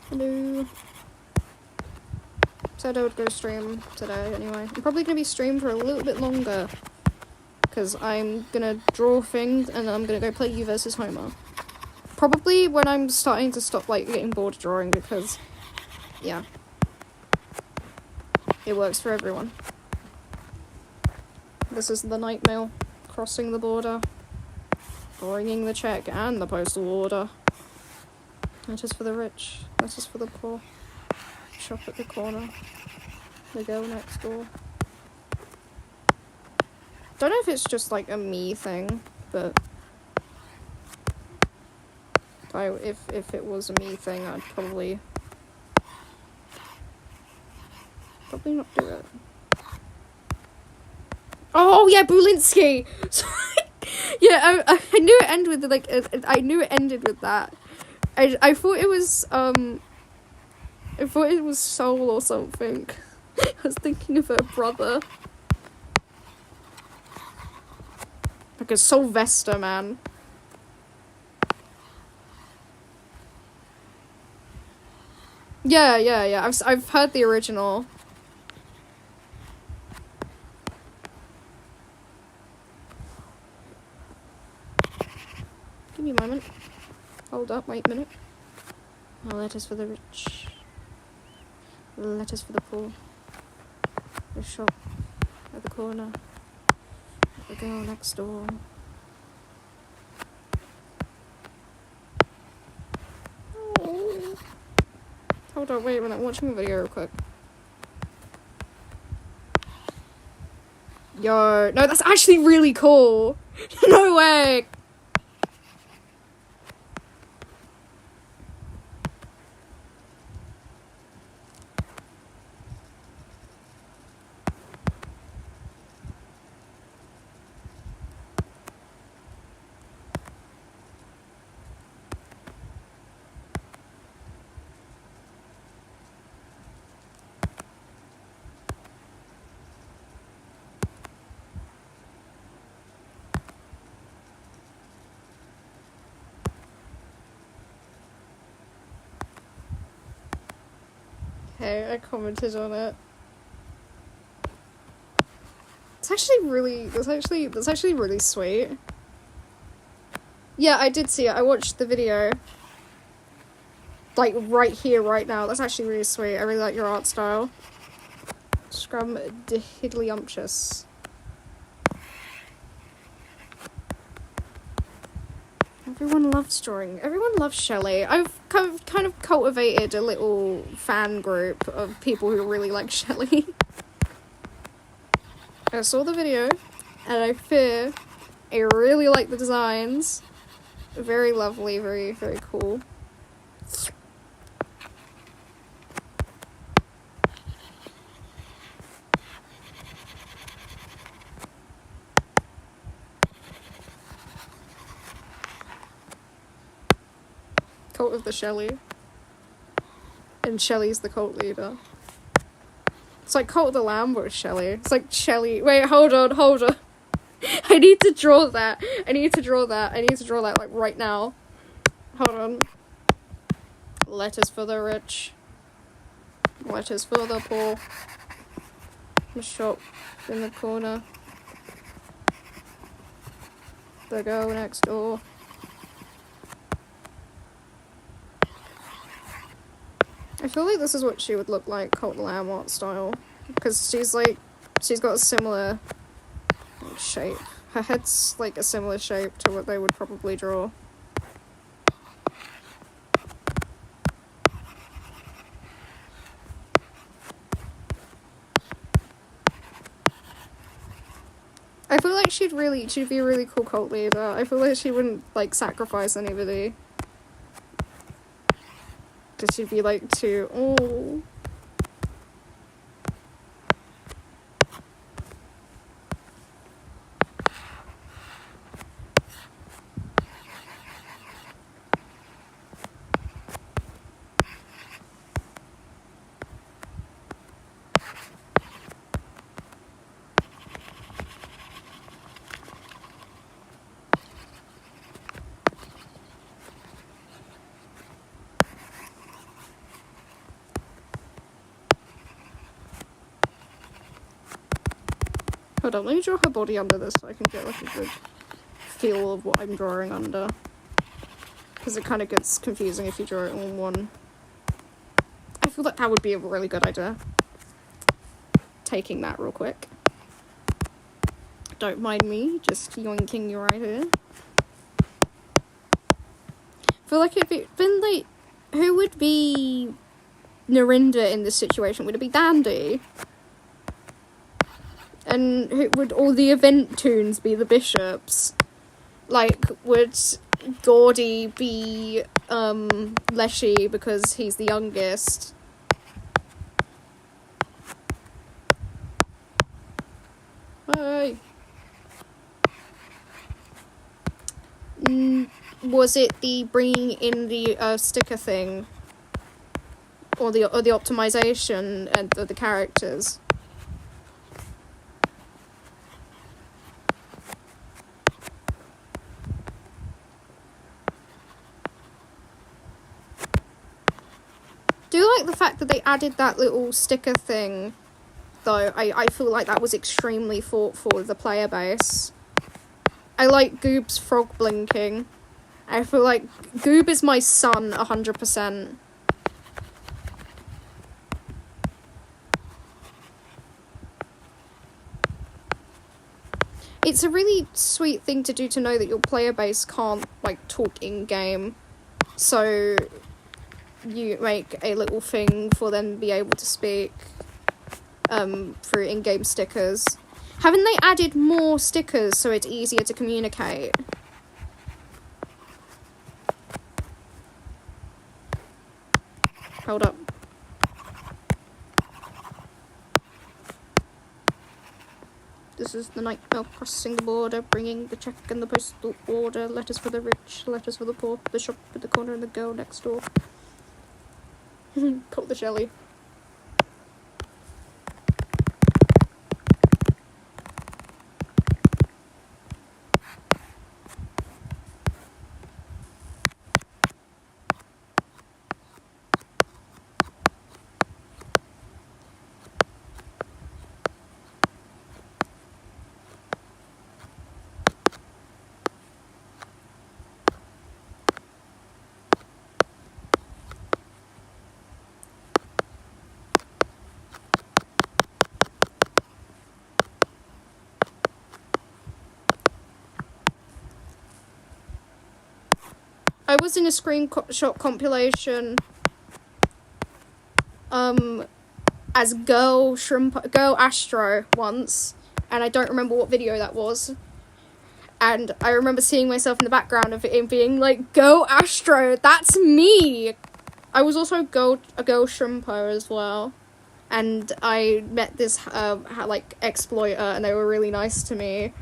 hello. Said I would go stream today anyway. I'm probably going to be streaming for a little bit longer, because I'm going to draw things and then I'm going to go play you versus Homer. Probably when I'm starting to stop like getting bored of drawing, because, yeah, it works for everyone. This is the night mail crossing the border, bringing the check and the postal order. Letters for the rich, letters for the poor. Shop at the corner, the girl next door. Don't know if it's just like a me thing, but if it was a me thing, I'd probably not do it. Oh yeah, Bulinski. Yeah, I knew it ended with I knew it ended with that. I thought it was Soul or something. I was thinking of her brother. Because Sylvester, man. Yeah. I've heard the original. Give me a moment. Hold up, wait a minute. Oh, letters for the rich. Letters for the poor. The shop at the corner. The girl next door. Oh. Hold on, wait a minute. I'm watching a video real quick. Yo, no, that's actually really cool. No way. Okay, I commented on it. That's actually really sweet. Yeah, I did see it. I watched the video. Like, right here, right now. That's actually really sweet. I really like your art style. Scrum Diddlyumptious. Everyone loves drawing. Everyone loves Shelley. I've kind of cultivated a little fan group of people who really like Shelley. I saw the video, and I really like the designs. Very lovely, very, very cool. Cult of the Shelley. And Shelley's the cult leader. It's like Cult of the Lamb with Shelley. It's like Shelley. Wait, hold on. I need to draw that. I need to draw that like right now. Hold on. Letters for the rich. Letters for the poor. The shop in the corner. The girl next door. I feel like this is what she would look like, Cult of the Lamb art style. Because she's got a similar shape. Her head's like a similar shape to what they would probably draw. I feel like she'd be a really cool cult leader. I feel like she wouldn't like sacrifice anybody. Because she'd be like too, oh. Hold on, let me draw her body under this so I can get like a good feel of what I'm drawing under. Because it kind of gets confusing if you draw it all in one. I feel like that would be a really good idea. Taking that real quick. Don't mind me, just yoinking you right here. I feel like it'd been like, who would be Narinda in this situation? Would it be Dandy? And who would all the event tunes be the bishops? Like, would Gordy be Leshy because he's the youngest? Hey. was it the bringing in the sticker thing, or the optimization and the characters? Do you like the fact that they added that little sticker thing, though? I feel like that was extremely thoughtful with the player base. I like Goob's frog blinking. I feel like Goob is my son 100%. It's a really sweet thing to do, to know that your player base can't, like, talk in-game. So you make a little thing for them to be able to speak through in-game stickers. Haven't they added more stickers so it's easier to communicate? Hold up. This is the night mail crossing the border, bringing the check and the postal order, letters for the rich, letters for the poor, the shop at the corner and the girl next door. Call the Shelley. I was in a screenshot compilation as Girl Astro once, and I don't remember what video that was. And I remember seeing myself in the background of it being like, Go Astro, that's me! I was also a girl Shrimpo as well. And I met this exploiter, and they were really nice to me.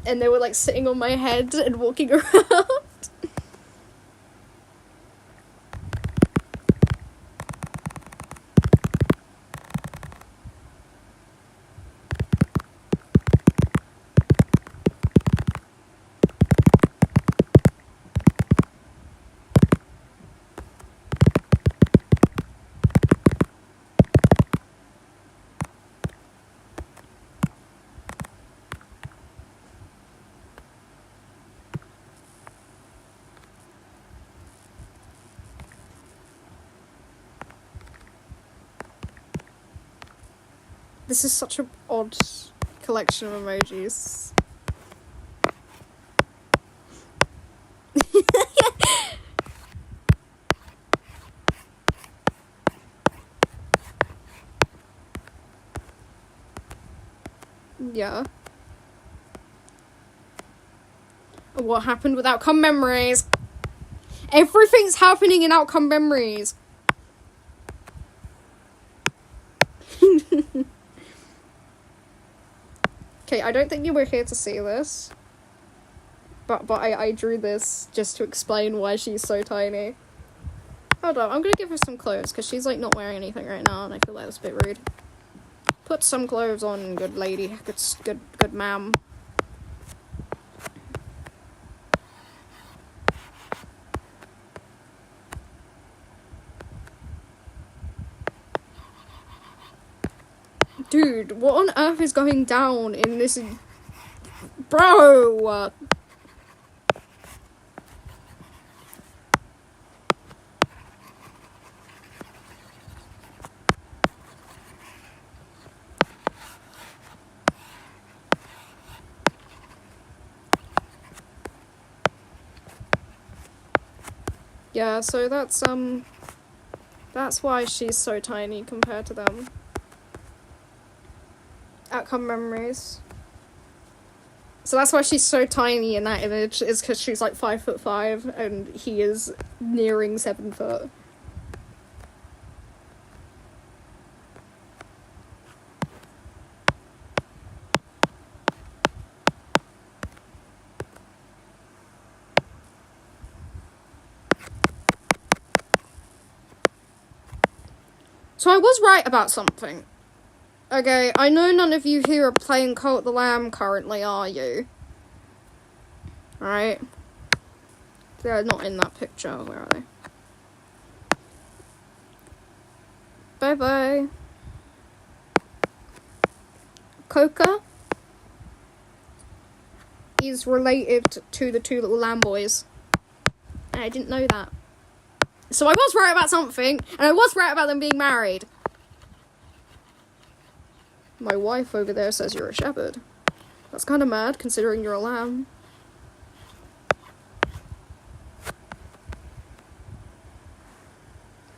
And they were like sitting on my head and walking around. This is such an odd collection of emojis. Yeah. What happened with outcome memories? Everything's happening in outcome memories. Okay, I don't think you were here to see this. But I drew this just to explain why she's so tiny. Hold on, I'm gonna give her some clothes, because she's like not wearing anything right now, and I feel like that's a bit rude. Put some clothes on, good lady. Good ma'am. Dude, what on earth is going down in this... Bro! Yeah, so that's why she's so tiny compared to them. Outcome memories. So that's why she's so tiny in that image, is because she's like 5'5" and he is nearing 7 foot. So I was right about something. Okay, I know none of you here are playing Cult the Lamb currently, are you? Alright. They're not in that picture, where are they? Bye-bye. Coca is related to the two little lamb boys. And I didn't know that. So I was right about something, and I was right about them being married. My wife over there says you're a shepherd. That's kind of mad, considering you're a lamb.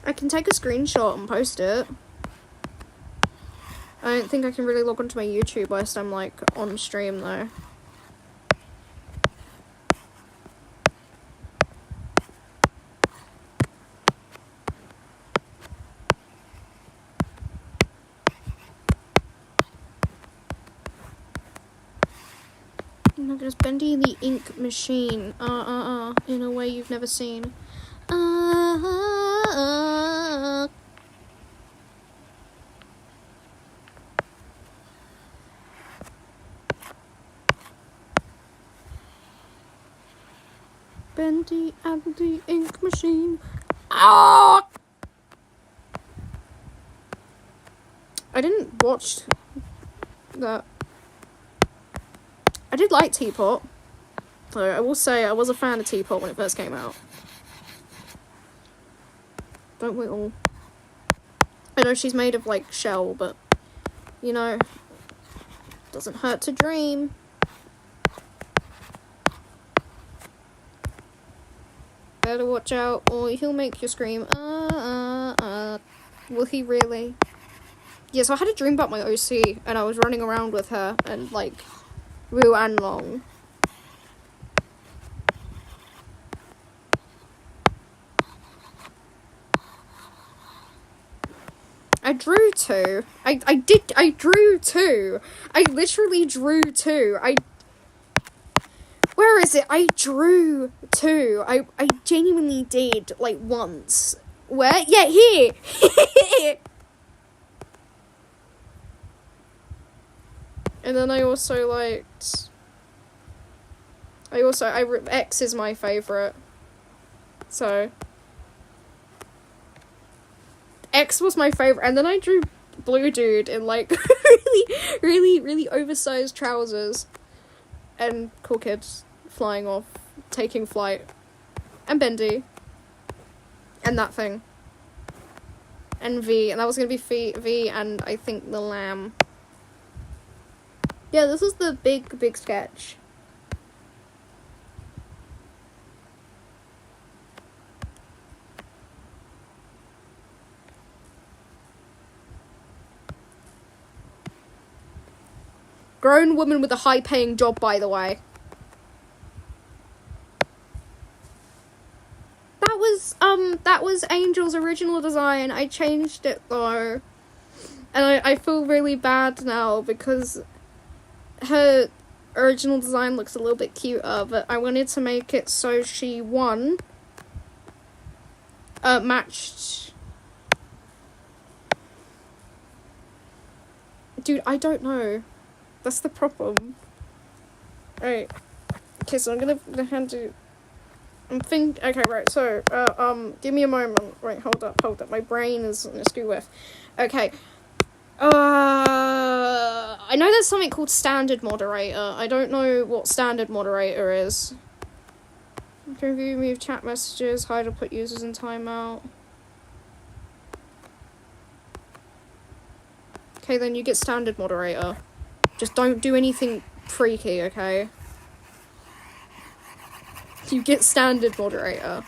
I can take a screenshot and post it. I don't think I can really log onto my YouTube whilst I'm, like, on stream, though. Oh my goodness, Bendy the ink machine. In a way you've never seen. Bendy and the ink machine. I didn't watch that. I did like Teapot. So I will say I was a fan of Teapot when it first came out. Don't we all? I know she's made of, like, shell, but, you know, doesn't hurt to dream. Better watch out, or he'll make you scream. Will he really? Yeah, so I had a dream about my OC, and I was running around with her, and, like, real and long. I drew two. I drew two. I literally drew two. Where is it? I drew two. I genuinely did, like, once. Where? Yeah, here. And then I also liked... X is my favourite. So... X was my favourite. And then I drew Blue Dude in, like, really oversized trousers. And cool kids flying off, taking flight. And Bendy. And that thing. And V. And that was going to be V and I think the lamb. Yeah, this is the big sketch. Grown woman with a high-paying job, by the way. That was Angel's original design. I changed it, though. And I feel really bad now, because her original design looks a little bit cuter, but I wanted to make it so she matched. Dude, I don't know. That's the problem. Alright. Okay, so I'm gonna hand you... Okay, right, so, give me a moment. Right, hold up. My brain is in a screw with. Okay. I know there's something called standard moderator. I don't know what standard moderator is. Can review, move chat messages, hide or put users in timeout. Okay, then you get standard moderator. Just don't do anything freaky, okay? You get standard moderator.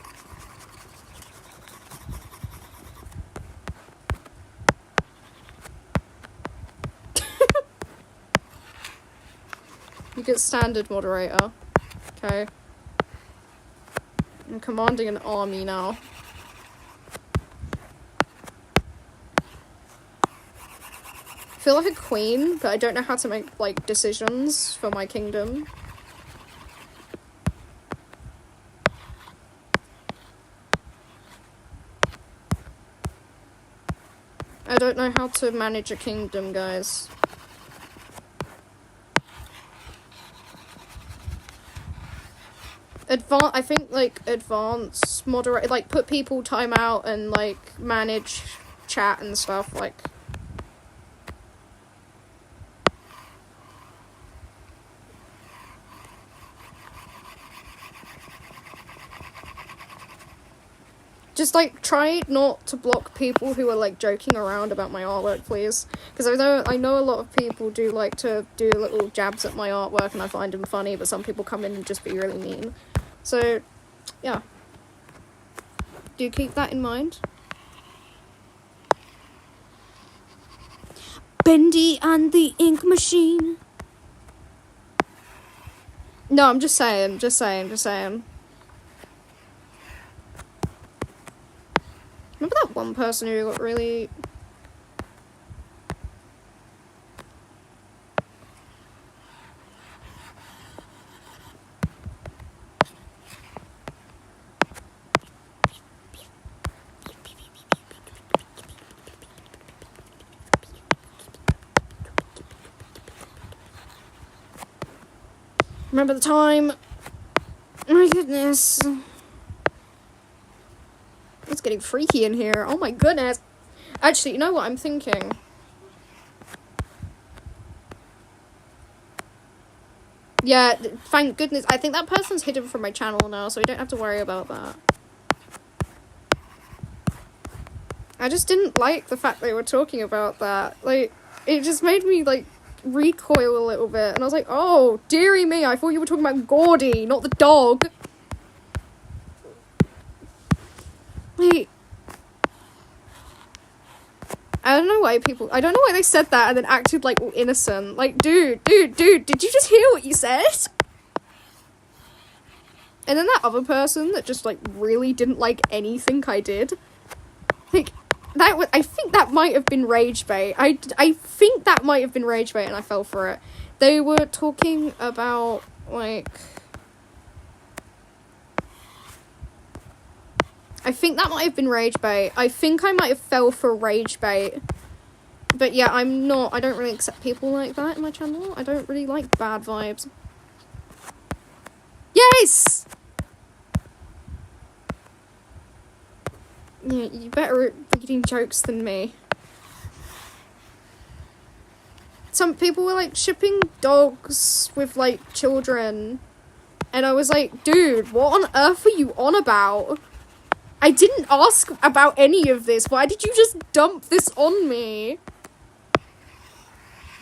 You get standard moderator. Okay. I'm commanding an army now. I feel like a queen, but I don't know how to make, like, decisions for my kingdom. I don't know how to manage a kingdom, guys. I think, like, advanced, moderate, like, put people timeout and, like, manage chat and stuff, like... Just, like, try not to block people who are, like, joking around about my artwork, please. Because I know a lot of people do like to do little jabs at my artwork, and I find them funny, but some people come in and just be really mean. So, yeah. Do keep that in mind. Bendy and the Ink Machine. No, I'm just saying. Remember that one person who got really... Remember the time? My goodness. It's getting freaky in here. Oh my goodness. Actually, you know what I'm thinking? Yeah, thank goodness. I think that person's hidden from my channel now, so we don't have to worry about that. I just didn't like the fact they were talking about that. Like, it just made me, like, recoil a little bit. And I was like, oh, dearie me, I thought you were talking about Gordy, not the dog. Like, I don't know why they said that and then acted like all innocent. Like, dude, did you just hear what you said? And then that other person that just, like, really didn't like anything I did. Like, I think that might have been rage bait. I think that might have been rage bait and I fell for it. They were talking about, like... I think that might have been rage bait. I think I might have fell for rage bait. But yeah, I don't really accept people like that in my channel. I don't really like bad vibes. Yes! Yeah, you better at reading jokes than me. Some people were, like, shipping dogs with, like, children. And I was like, dude, what on earth are you on about? I didn't ask about any of this. Why did you just dump this on me?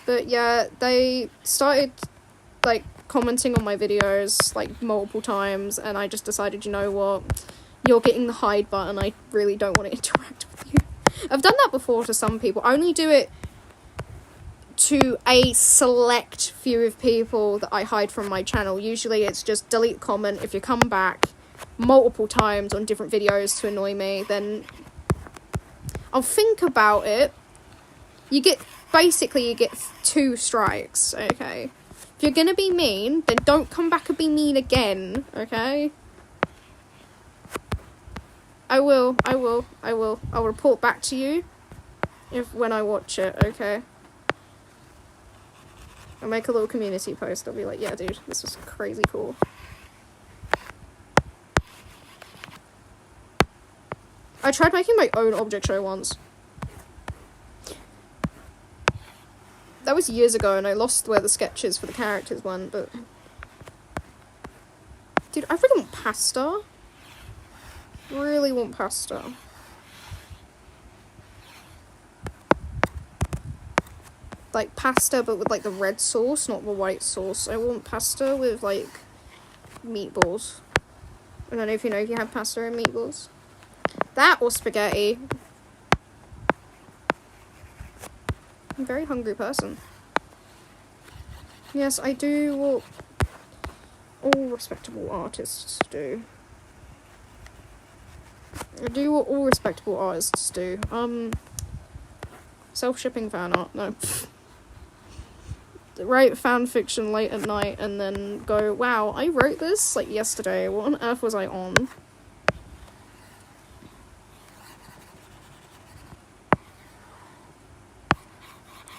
But yeah, they started, like, commenting on my videos, like, multiple times. And I just decided, you know what? You're getting the hide button. I really don't want to interact with you. I've done that before to some people. I only do it to a select few of people that I hide from my channel. Usually it's just delete comment. If you come back multiple times on different videos to annoy me, then I'll think about it. You get 2 strikes, okay? If you're gonna be mean, then don't come back and be mean again, okay? I will. I'll report back to you when I watch it, okay? I'll make a little community post. I'll be like, yeah, dude, this was crazy cool. I tried making my own object show once. That was years ago, and I lost where the sketches for the characters went, but... Dude, I really want pasta. Really want pasta. Like, pasta, but with, like, the red sauce, not the white sauce. I want pasta with, like, meatballs. I don't know if you know if you have pasta and meatballs. That or spaghetti. I'm a very hungry person. Yes, I do what all respectable artists do. I do what all respectable artists do. Self-shipping fan art, no. Write fan fiction late at night and then go, wow, I wrote this, like, yesterday. What on earth was I on?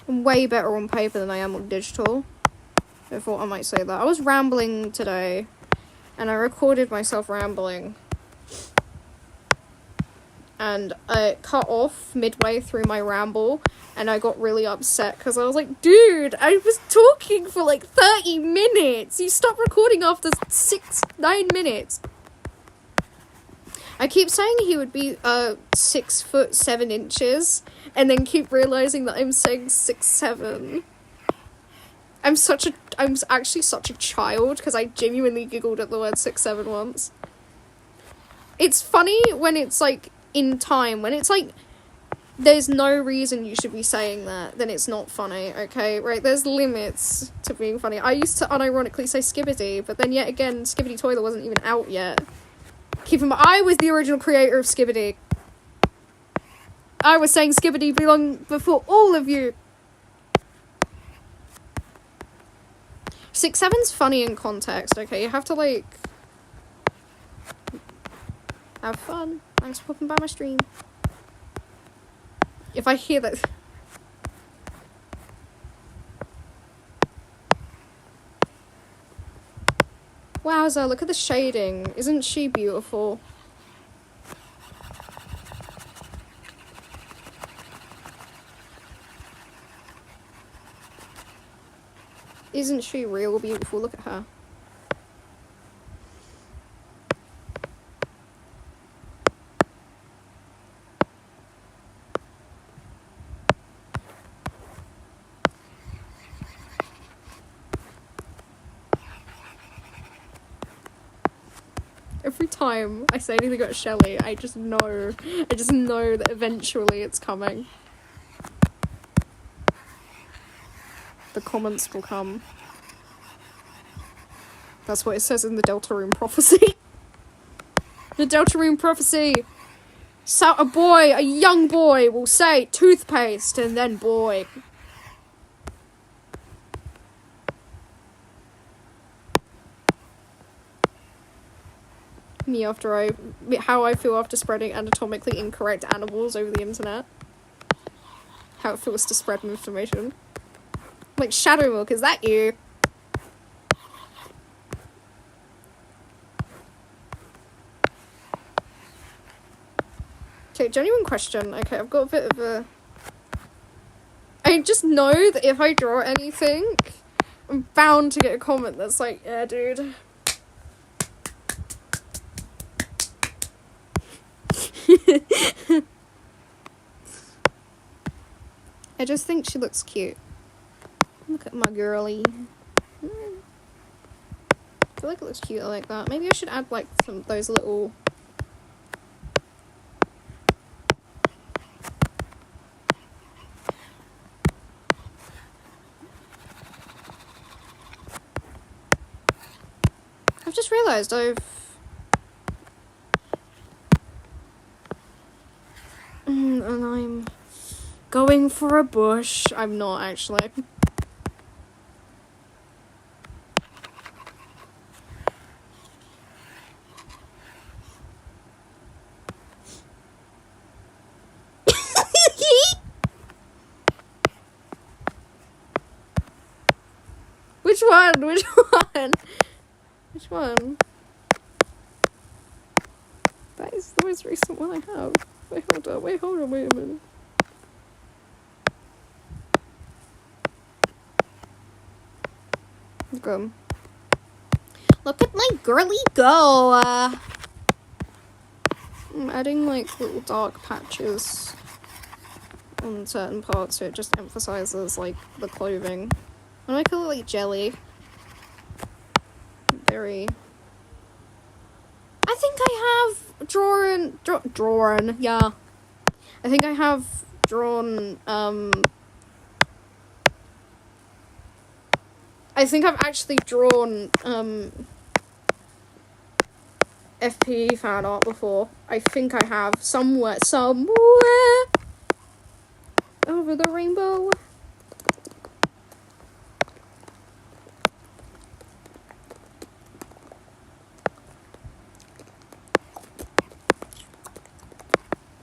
I'm way better on paper than I am on digital. I thought I might say that. I was rambling today, and I recorded myself rambling. And I cut off midway through my ramble, and I got really upset because I was like, dude, I was talking for like 30 minutes. You stopped recording after 9 minutes. I keep saying he would be 6 foot 7 inches, and then keep realizing that I'm saying 6'7". I'm actually such a child because I genuinely giggled at the word 6'7" once. It's funny when it's like in time, when it's like there's no reason you should be saying that, then it's not funny, okay? Right, there's limits to being funny. I used to unironically say skibbity, but then yet again, Skibbity Toilet wasn't even out yet. Keep in mind, I was the original creator of Skibbity. I was saying Skibbity long before all of you. 6'7's funny in context, okay? You have to, like, have fun. Thanks for popping by my stream. If I hear that... Wowza, look at the shading. Isn't she beautiful? Isn't she real beautiful? Look at her. Every time I say anything about Shelley, I just know that eventually it's coming. The comments will come. That's what it says in the Deltarune prophecy. The Deltarune prophecy. So a young boy will say toothpaste and then boy. How I feel after spreading anatomically incorrect animals over the internet. How it feels to spread information. Like, Shadow Milk, is that you? Okay, genuine question. Okay, I've got a bit of a... I just know that if I draw anything, I'm bound to get a comment that's like, yeah, dude. I just think she looks cute. Look at my girly. I feel like it looks cute like that. Maybe I should add like some those little... I've just realised and I'm going for a bush. I'm not actually. Which one? Which one? Which one? That is the most recent one I have. Wait, hold on, wait a minute. Go. Look at my girly go! I'm adding like little dark patches on certain parts so it just emphasizes like the clothing. And I call it like jelly. Very... I think I have drawn, yeah. I think I have drawn, I think I've actually drawn, FP fan art before. I think I have somewhere over the rainbow.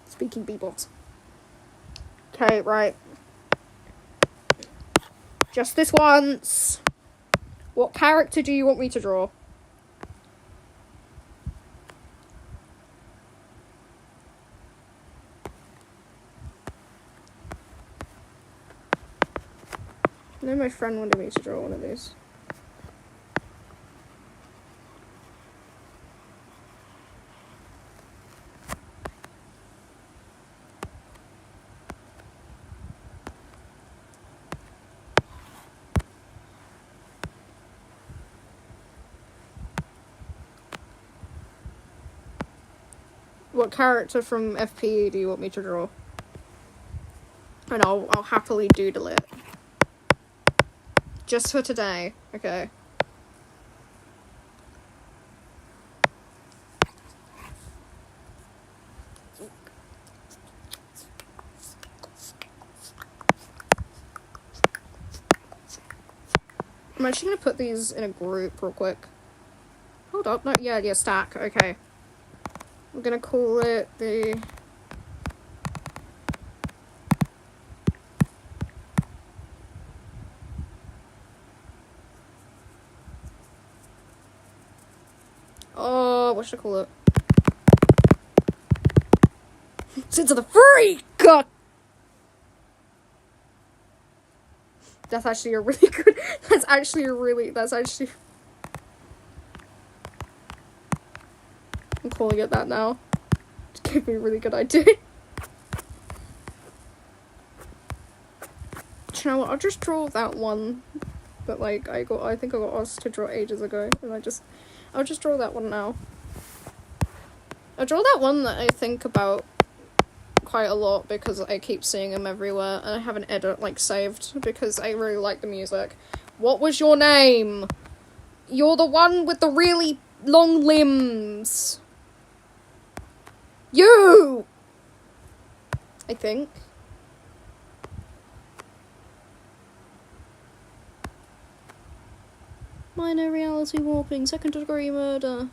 Speaking beatbox. Okay, right. Just this once. What character do you want me to draw? I know my friend wanted me to draw one of these. What character from FPE do you want me to draw? And I'll happily doodle it. Just for today, okay. I'm actually gonna put these in a group real quick. Hold up, no, yeah, stack, okay. I'm gonna call it the... Oh, what should I call it? Sins of the Freak! God! That's actually a really good... That's actually... I'm calling it that now. It gave me a really good idea. Do you know what? I'll just draw that one that, like, I think I got asked to draw ages ago, and I'll just draw that one now. I'll draw that one that I think about quite a lot because I keep seeing him everywhere, and I have an edit, like, saved because I really like the music. What was your name? You're the one with the really long limbs. You! I think. Minor reality warping, second degree murder.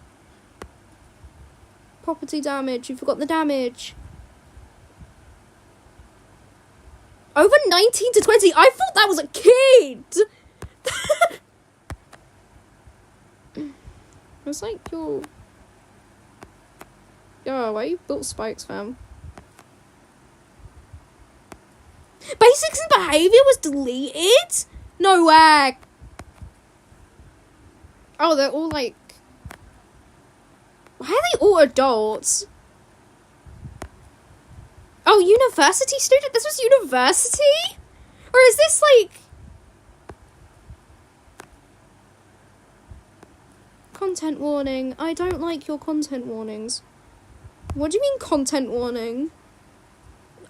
Property damage, you forgot the damage. Over 19 to 20, I thought that was a kid! It was like, yo, why you built spikes, fam? Basics and behavior was deleted? No way! Oh, they're all like... Why are they all adults? Oh, university student? This was university? Or is this like... Content warning. I don't like your content warnings. What do you mean content warning?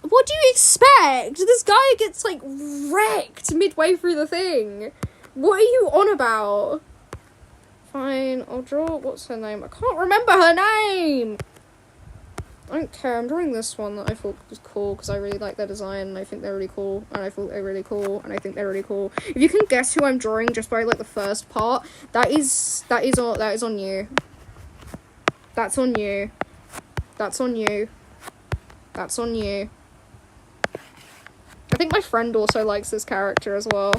What do you expect? This guy gets like wrecked midway through the thing. What are you on about? Fine, I'll draw... What's her name? I can't remember her name! I don't care, I'm drawing this one that I thought was cool because I really like their design and I think they're really cool and I thought they're really cool and I think they're really cool. If you can guess who I'm drawing just by like the first part, that is on you. That's on you. That's on you. That's on you. I think my friend also likes this character as well.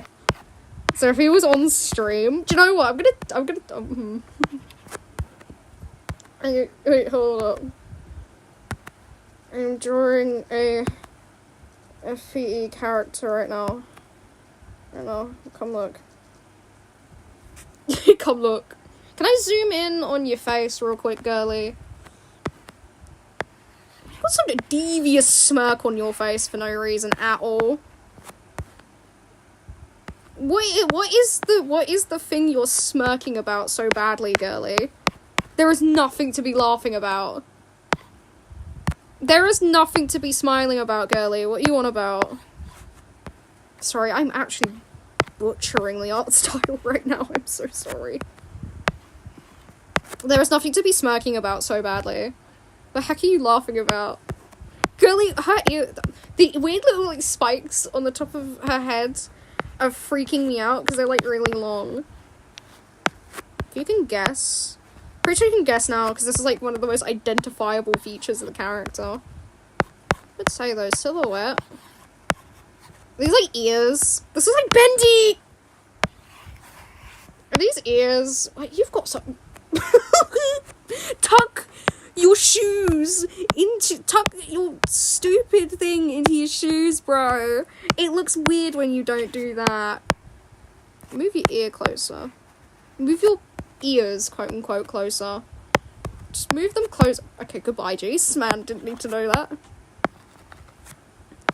So if he was on stream, do you know what? I'm gonna. Wait, hold up. I'm drawing a FPE character right now. Come look. Come look. Can I zoom in on your face real quick, girly? Got some devious smirk on your face for no reason at all. What is the thing you're smirking about so badly, girly? There is nothing to be laughing about. There is nothing to be smiling about, girly. What are you on about? Sorry, I'm actually butchering the art style right now. I'm so sorry. There is nothing to be smirking about so badly. The heck are you laughing about? Girly, her ear... The weird little, like, spikes on the top of her head are freaking me out because they're, like, really long. If you can guess... Pretty sure you can guess now because this is, like, one of the most identifiable features of the character. Let's say, though, silhouette. These, like, ears. This is, like, bendy! Are these ears? Like, you've got some... Tuck your shoes into... Tuck your stupid thing into your shoes, bro. It looks weird when you don't do that. Move your ear closer. Move your ears, quote-unquote, closer. Just move them close. Okay, goodbye, Jesus, man. Didn't need to know that.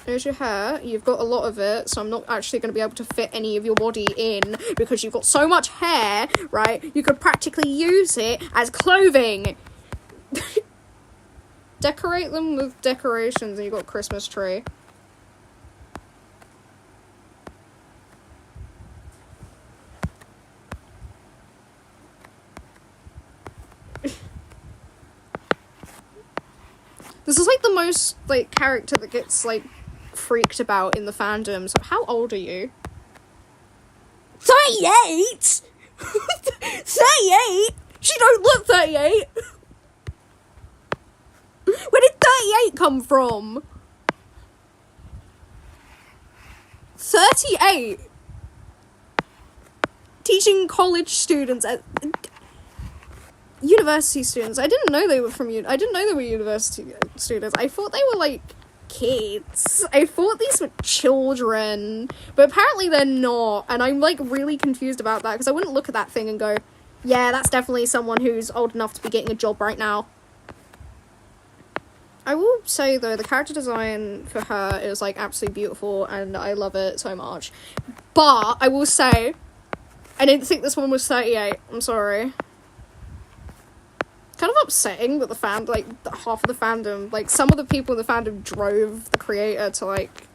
There's your hair. You've got a lot of it, so I'm not actually going to be able to fit any of your body in because you've got so much hair, right? You could practically use it as clothing. Decorate them with decorations and you've got a Christmas tree. This is, like, the most, like, character that gets, like, freaked about in the fandom. So how old are you? 38? 38? She don't look 38! Where did 38 come from? 38? Teaching college students at... University students. I didn't know they were I didn't know they were university students. I thought they were, like, kids. I thought these were children. But apparently they're not. And I'm, like, really confused about that. Because I wouldn't look at that thing and go, yeah, that's definitely someone who's old enough to be getting a job right now. I will say, though, the character design for her is, like, absolutely beautiful. And I love it so much. But, I will say, I didn't think this one was 38. I'm sorry. Kind of upsetting that half of the fandom, like, some of the people in the fandom drove the creator to, like,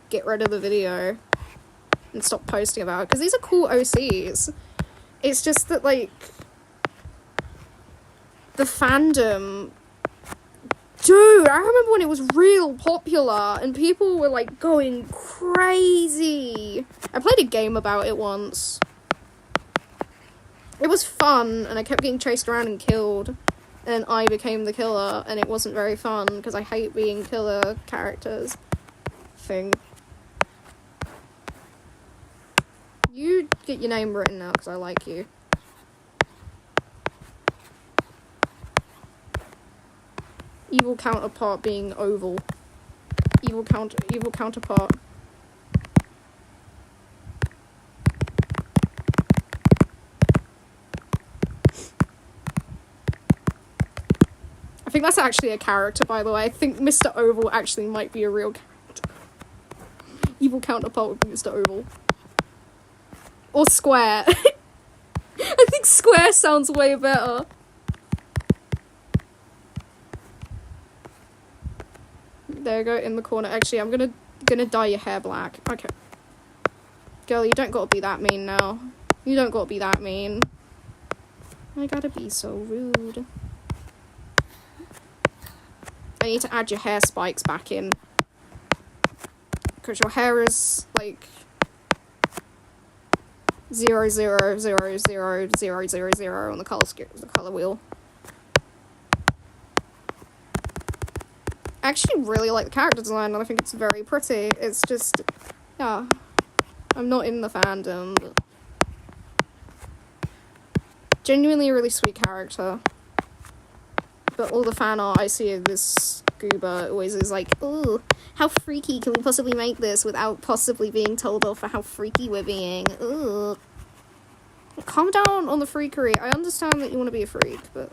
get rid of the video and stop posting about it, because these are cool OCs. It's just that, like, the fandom, dude, I remember when it was real popular and people were, like, going crazy. I played a game about it once. It was fun, and I kept getting chased around and killed. And I became the killer, and it wasn't very fun, because I hate being killer characters. Thing. You get your name written now, because I like you. Evil counterpart being oval. Evil counterpart. I think that's actually a character, by the way. I think Mr. Oval actually might be a real character. Evil counterpart would be Mr. Oval. Or Square. I think Square sounds way better. There you go, in the corner. Actually, I'm gonna dye your hair black. Okay. Girl, you don't gotta be that mean now. You don't gotta be that mean. I gotta be so rude. I need to add your hair spikes back in. Because your hair is, like, 0,0,0,0,0,0 on the color wheel. I actually really like the character design, and I think it's very pretty. It's just, yeah, I'm not in the fandom, but genuinely a really sweet character. But all the fan art I see of this goober always is like, ooh, how freaky can we possibly make this without possibly being told off for how freaky we're being? Ooh. Calm down on the freakery. I understand that you want to be a freak, but,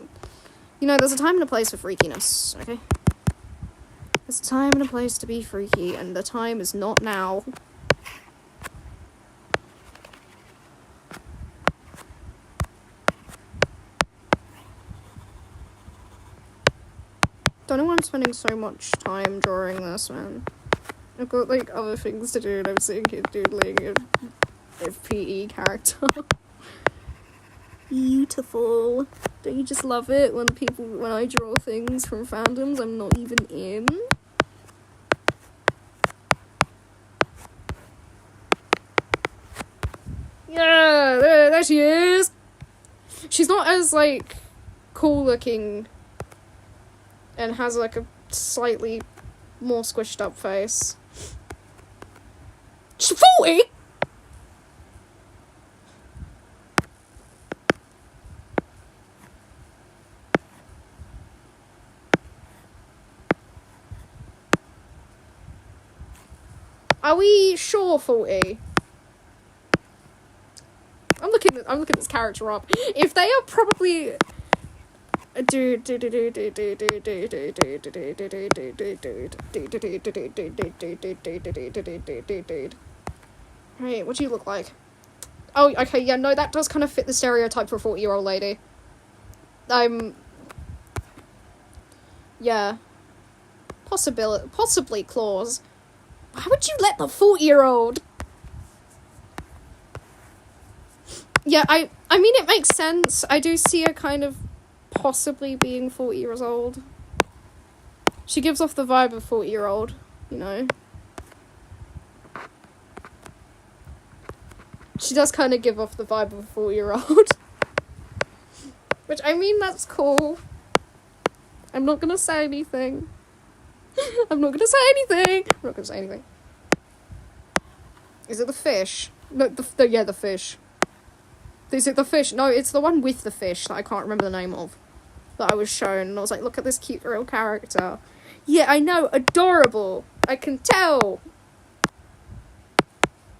you know, there's a time and a place for freakiness, okay? There's a time and a place to be freaky, and the time is not now. Don't know why I'm spending so much time drawing this, man. I've got, like, other things to do, and I'm sitting here doodling a PE character. Beautiful. Don't you just love it when I draw things from fandoms I'm not even in? Yeah, there she is! She's not as, like, cool looking and has, like, a slightly more squished up face. She's 40? Are we sure 40? I'm looking this character up. If they are probably Right, what do you look like? Oh, okay, yeah, no, that does kind of fit the stereotype for a 40-year-old lady. Yeah. Possibly claws. Why would you let the 40-year-old? Yeah, I mean, it makes sense. I do see her kind of possibly being 40 years old. She gives off the vibe of 40-year-old, you know. She does kind of give off the vibe of a 40-year-old. Which, I mean, that's cool. I'm not gonna say anything. I'm not gonna say anything. Is it the fish? No, the fish. Is it the fish? No, it's the one with the fish that I can't remember the name of. That I was shown, and I was like, look at this cute little character. Yeah, I know, adorable. I can tell.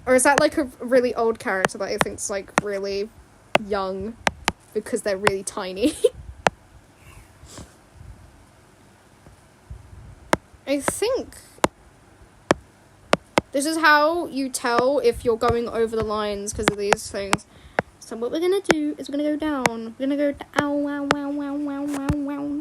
Or is that like a really old character that I think's like really young because they're really tiny? I think this is how you tell if you're going over the lines because of these things. So what we're gonna do is we're gonna go down. We're gonna go down. Wow, wow, wow, wow, wow, wow.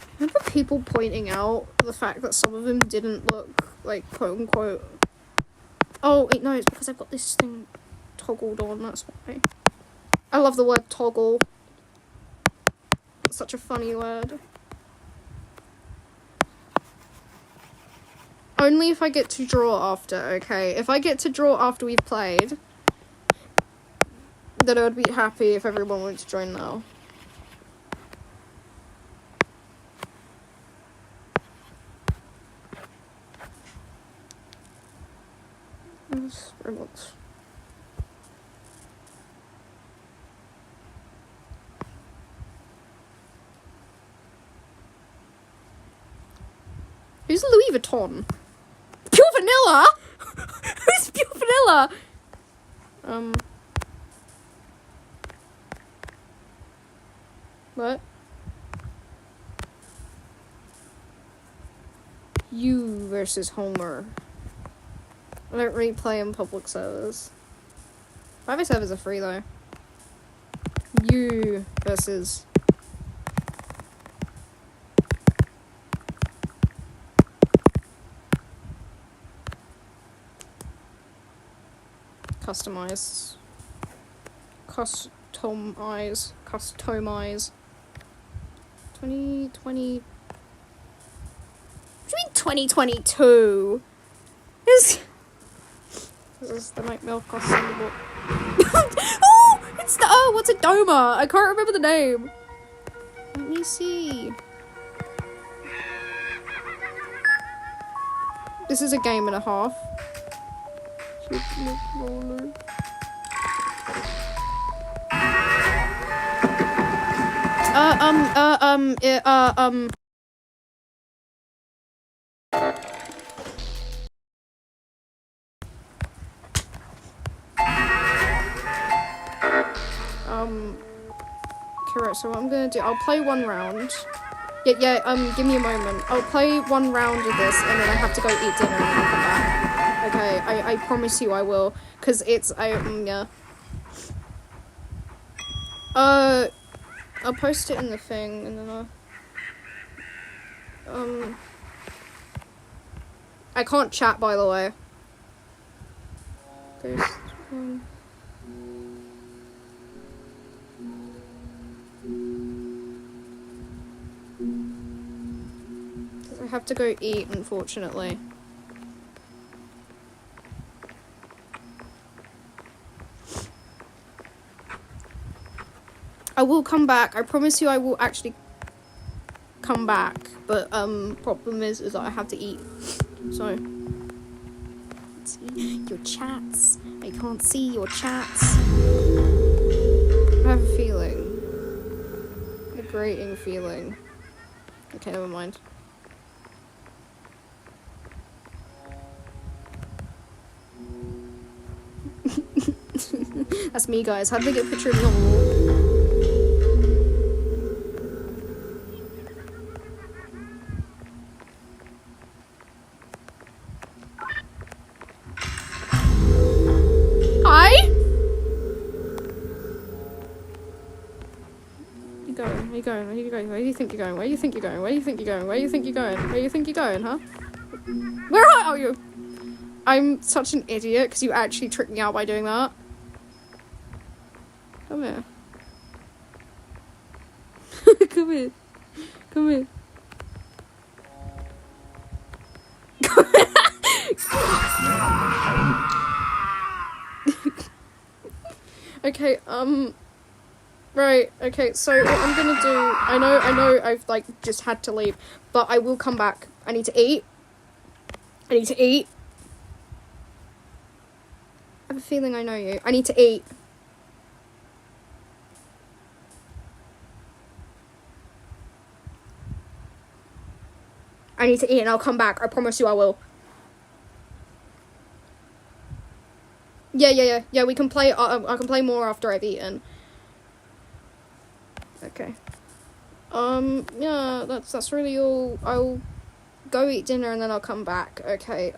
I remember people pointing out the fact that some of them didn't look like quote unquote. Oh wait, no, it's because I've got this thing toggled on. That's why. I love the word toggle. It's such a funny word. Only if I get to draw after, okay? If I get to draw after we've played, then I would be happy if everyone wanted to join now. Remotes. Who's Louis Vuitton? Pure Vanilla? Who's Pure Vanilla? What? You versus Homer. I don't really play in public servers. Private servers are free though. You versus... Customize. 2020... What do you mean 2022? This is the Night Milk costume book. What's a Doma? I can't remember the name. Let me see. This is a game and a half. Correct, so what I'm gonna do, I'll play one round. Give me a moment. I'll play one round of this, and then I have to go eat dinner and then come back. Okay, I promise you I will, because it's, yeah. I'll post it in the thing, and then I can't chat, by the way. There's one. I have to go eat, unfortunately. I will come back. I promise you I will actually come back. But, problem is that I have to eat. So, can't see your chats. I can't see your chats. I have a feeling. A grating feeling. Okay, never mind. That's me, guys. How did they get a picture of me on the wall? Hi? Where are you going? Where are you going? Where do you think you're going? Where do you think you're going? Where do you think you're going? Where do you think you're going? Where do you think you're going, huh? Where are you? I'm such an idiot because you actually tricked me out by doing that. Come here. Come here. Come here. Okay, right, okay, so what I'm gonna do, I know I've, like, just had to leave, but I will come back. I need to eat. I need to eat. I have a feeling I know you. I need to eat. I need to eat and I'll come back. I promise you I will. Yeah, we can play, I can play more after I've eaten. Okay. Yeah, that's really all. I'll go eat dinner and then I'll come back. Okay,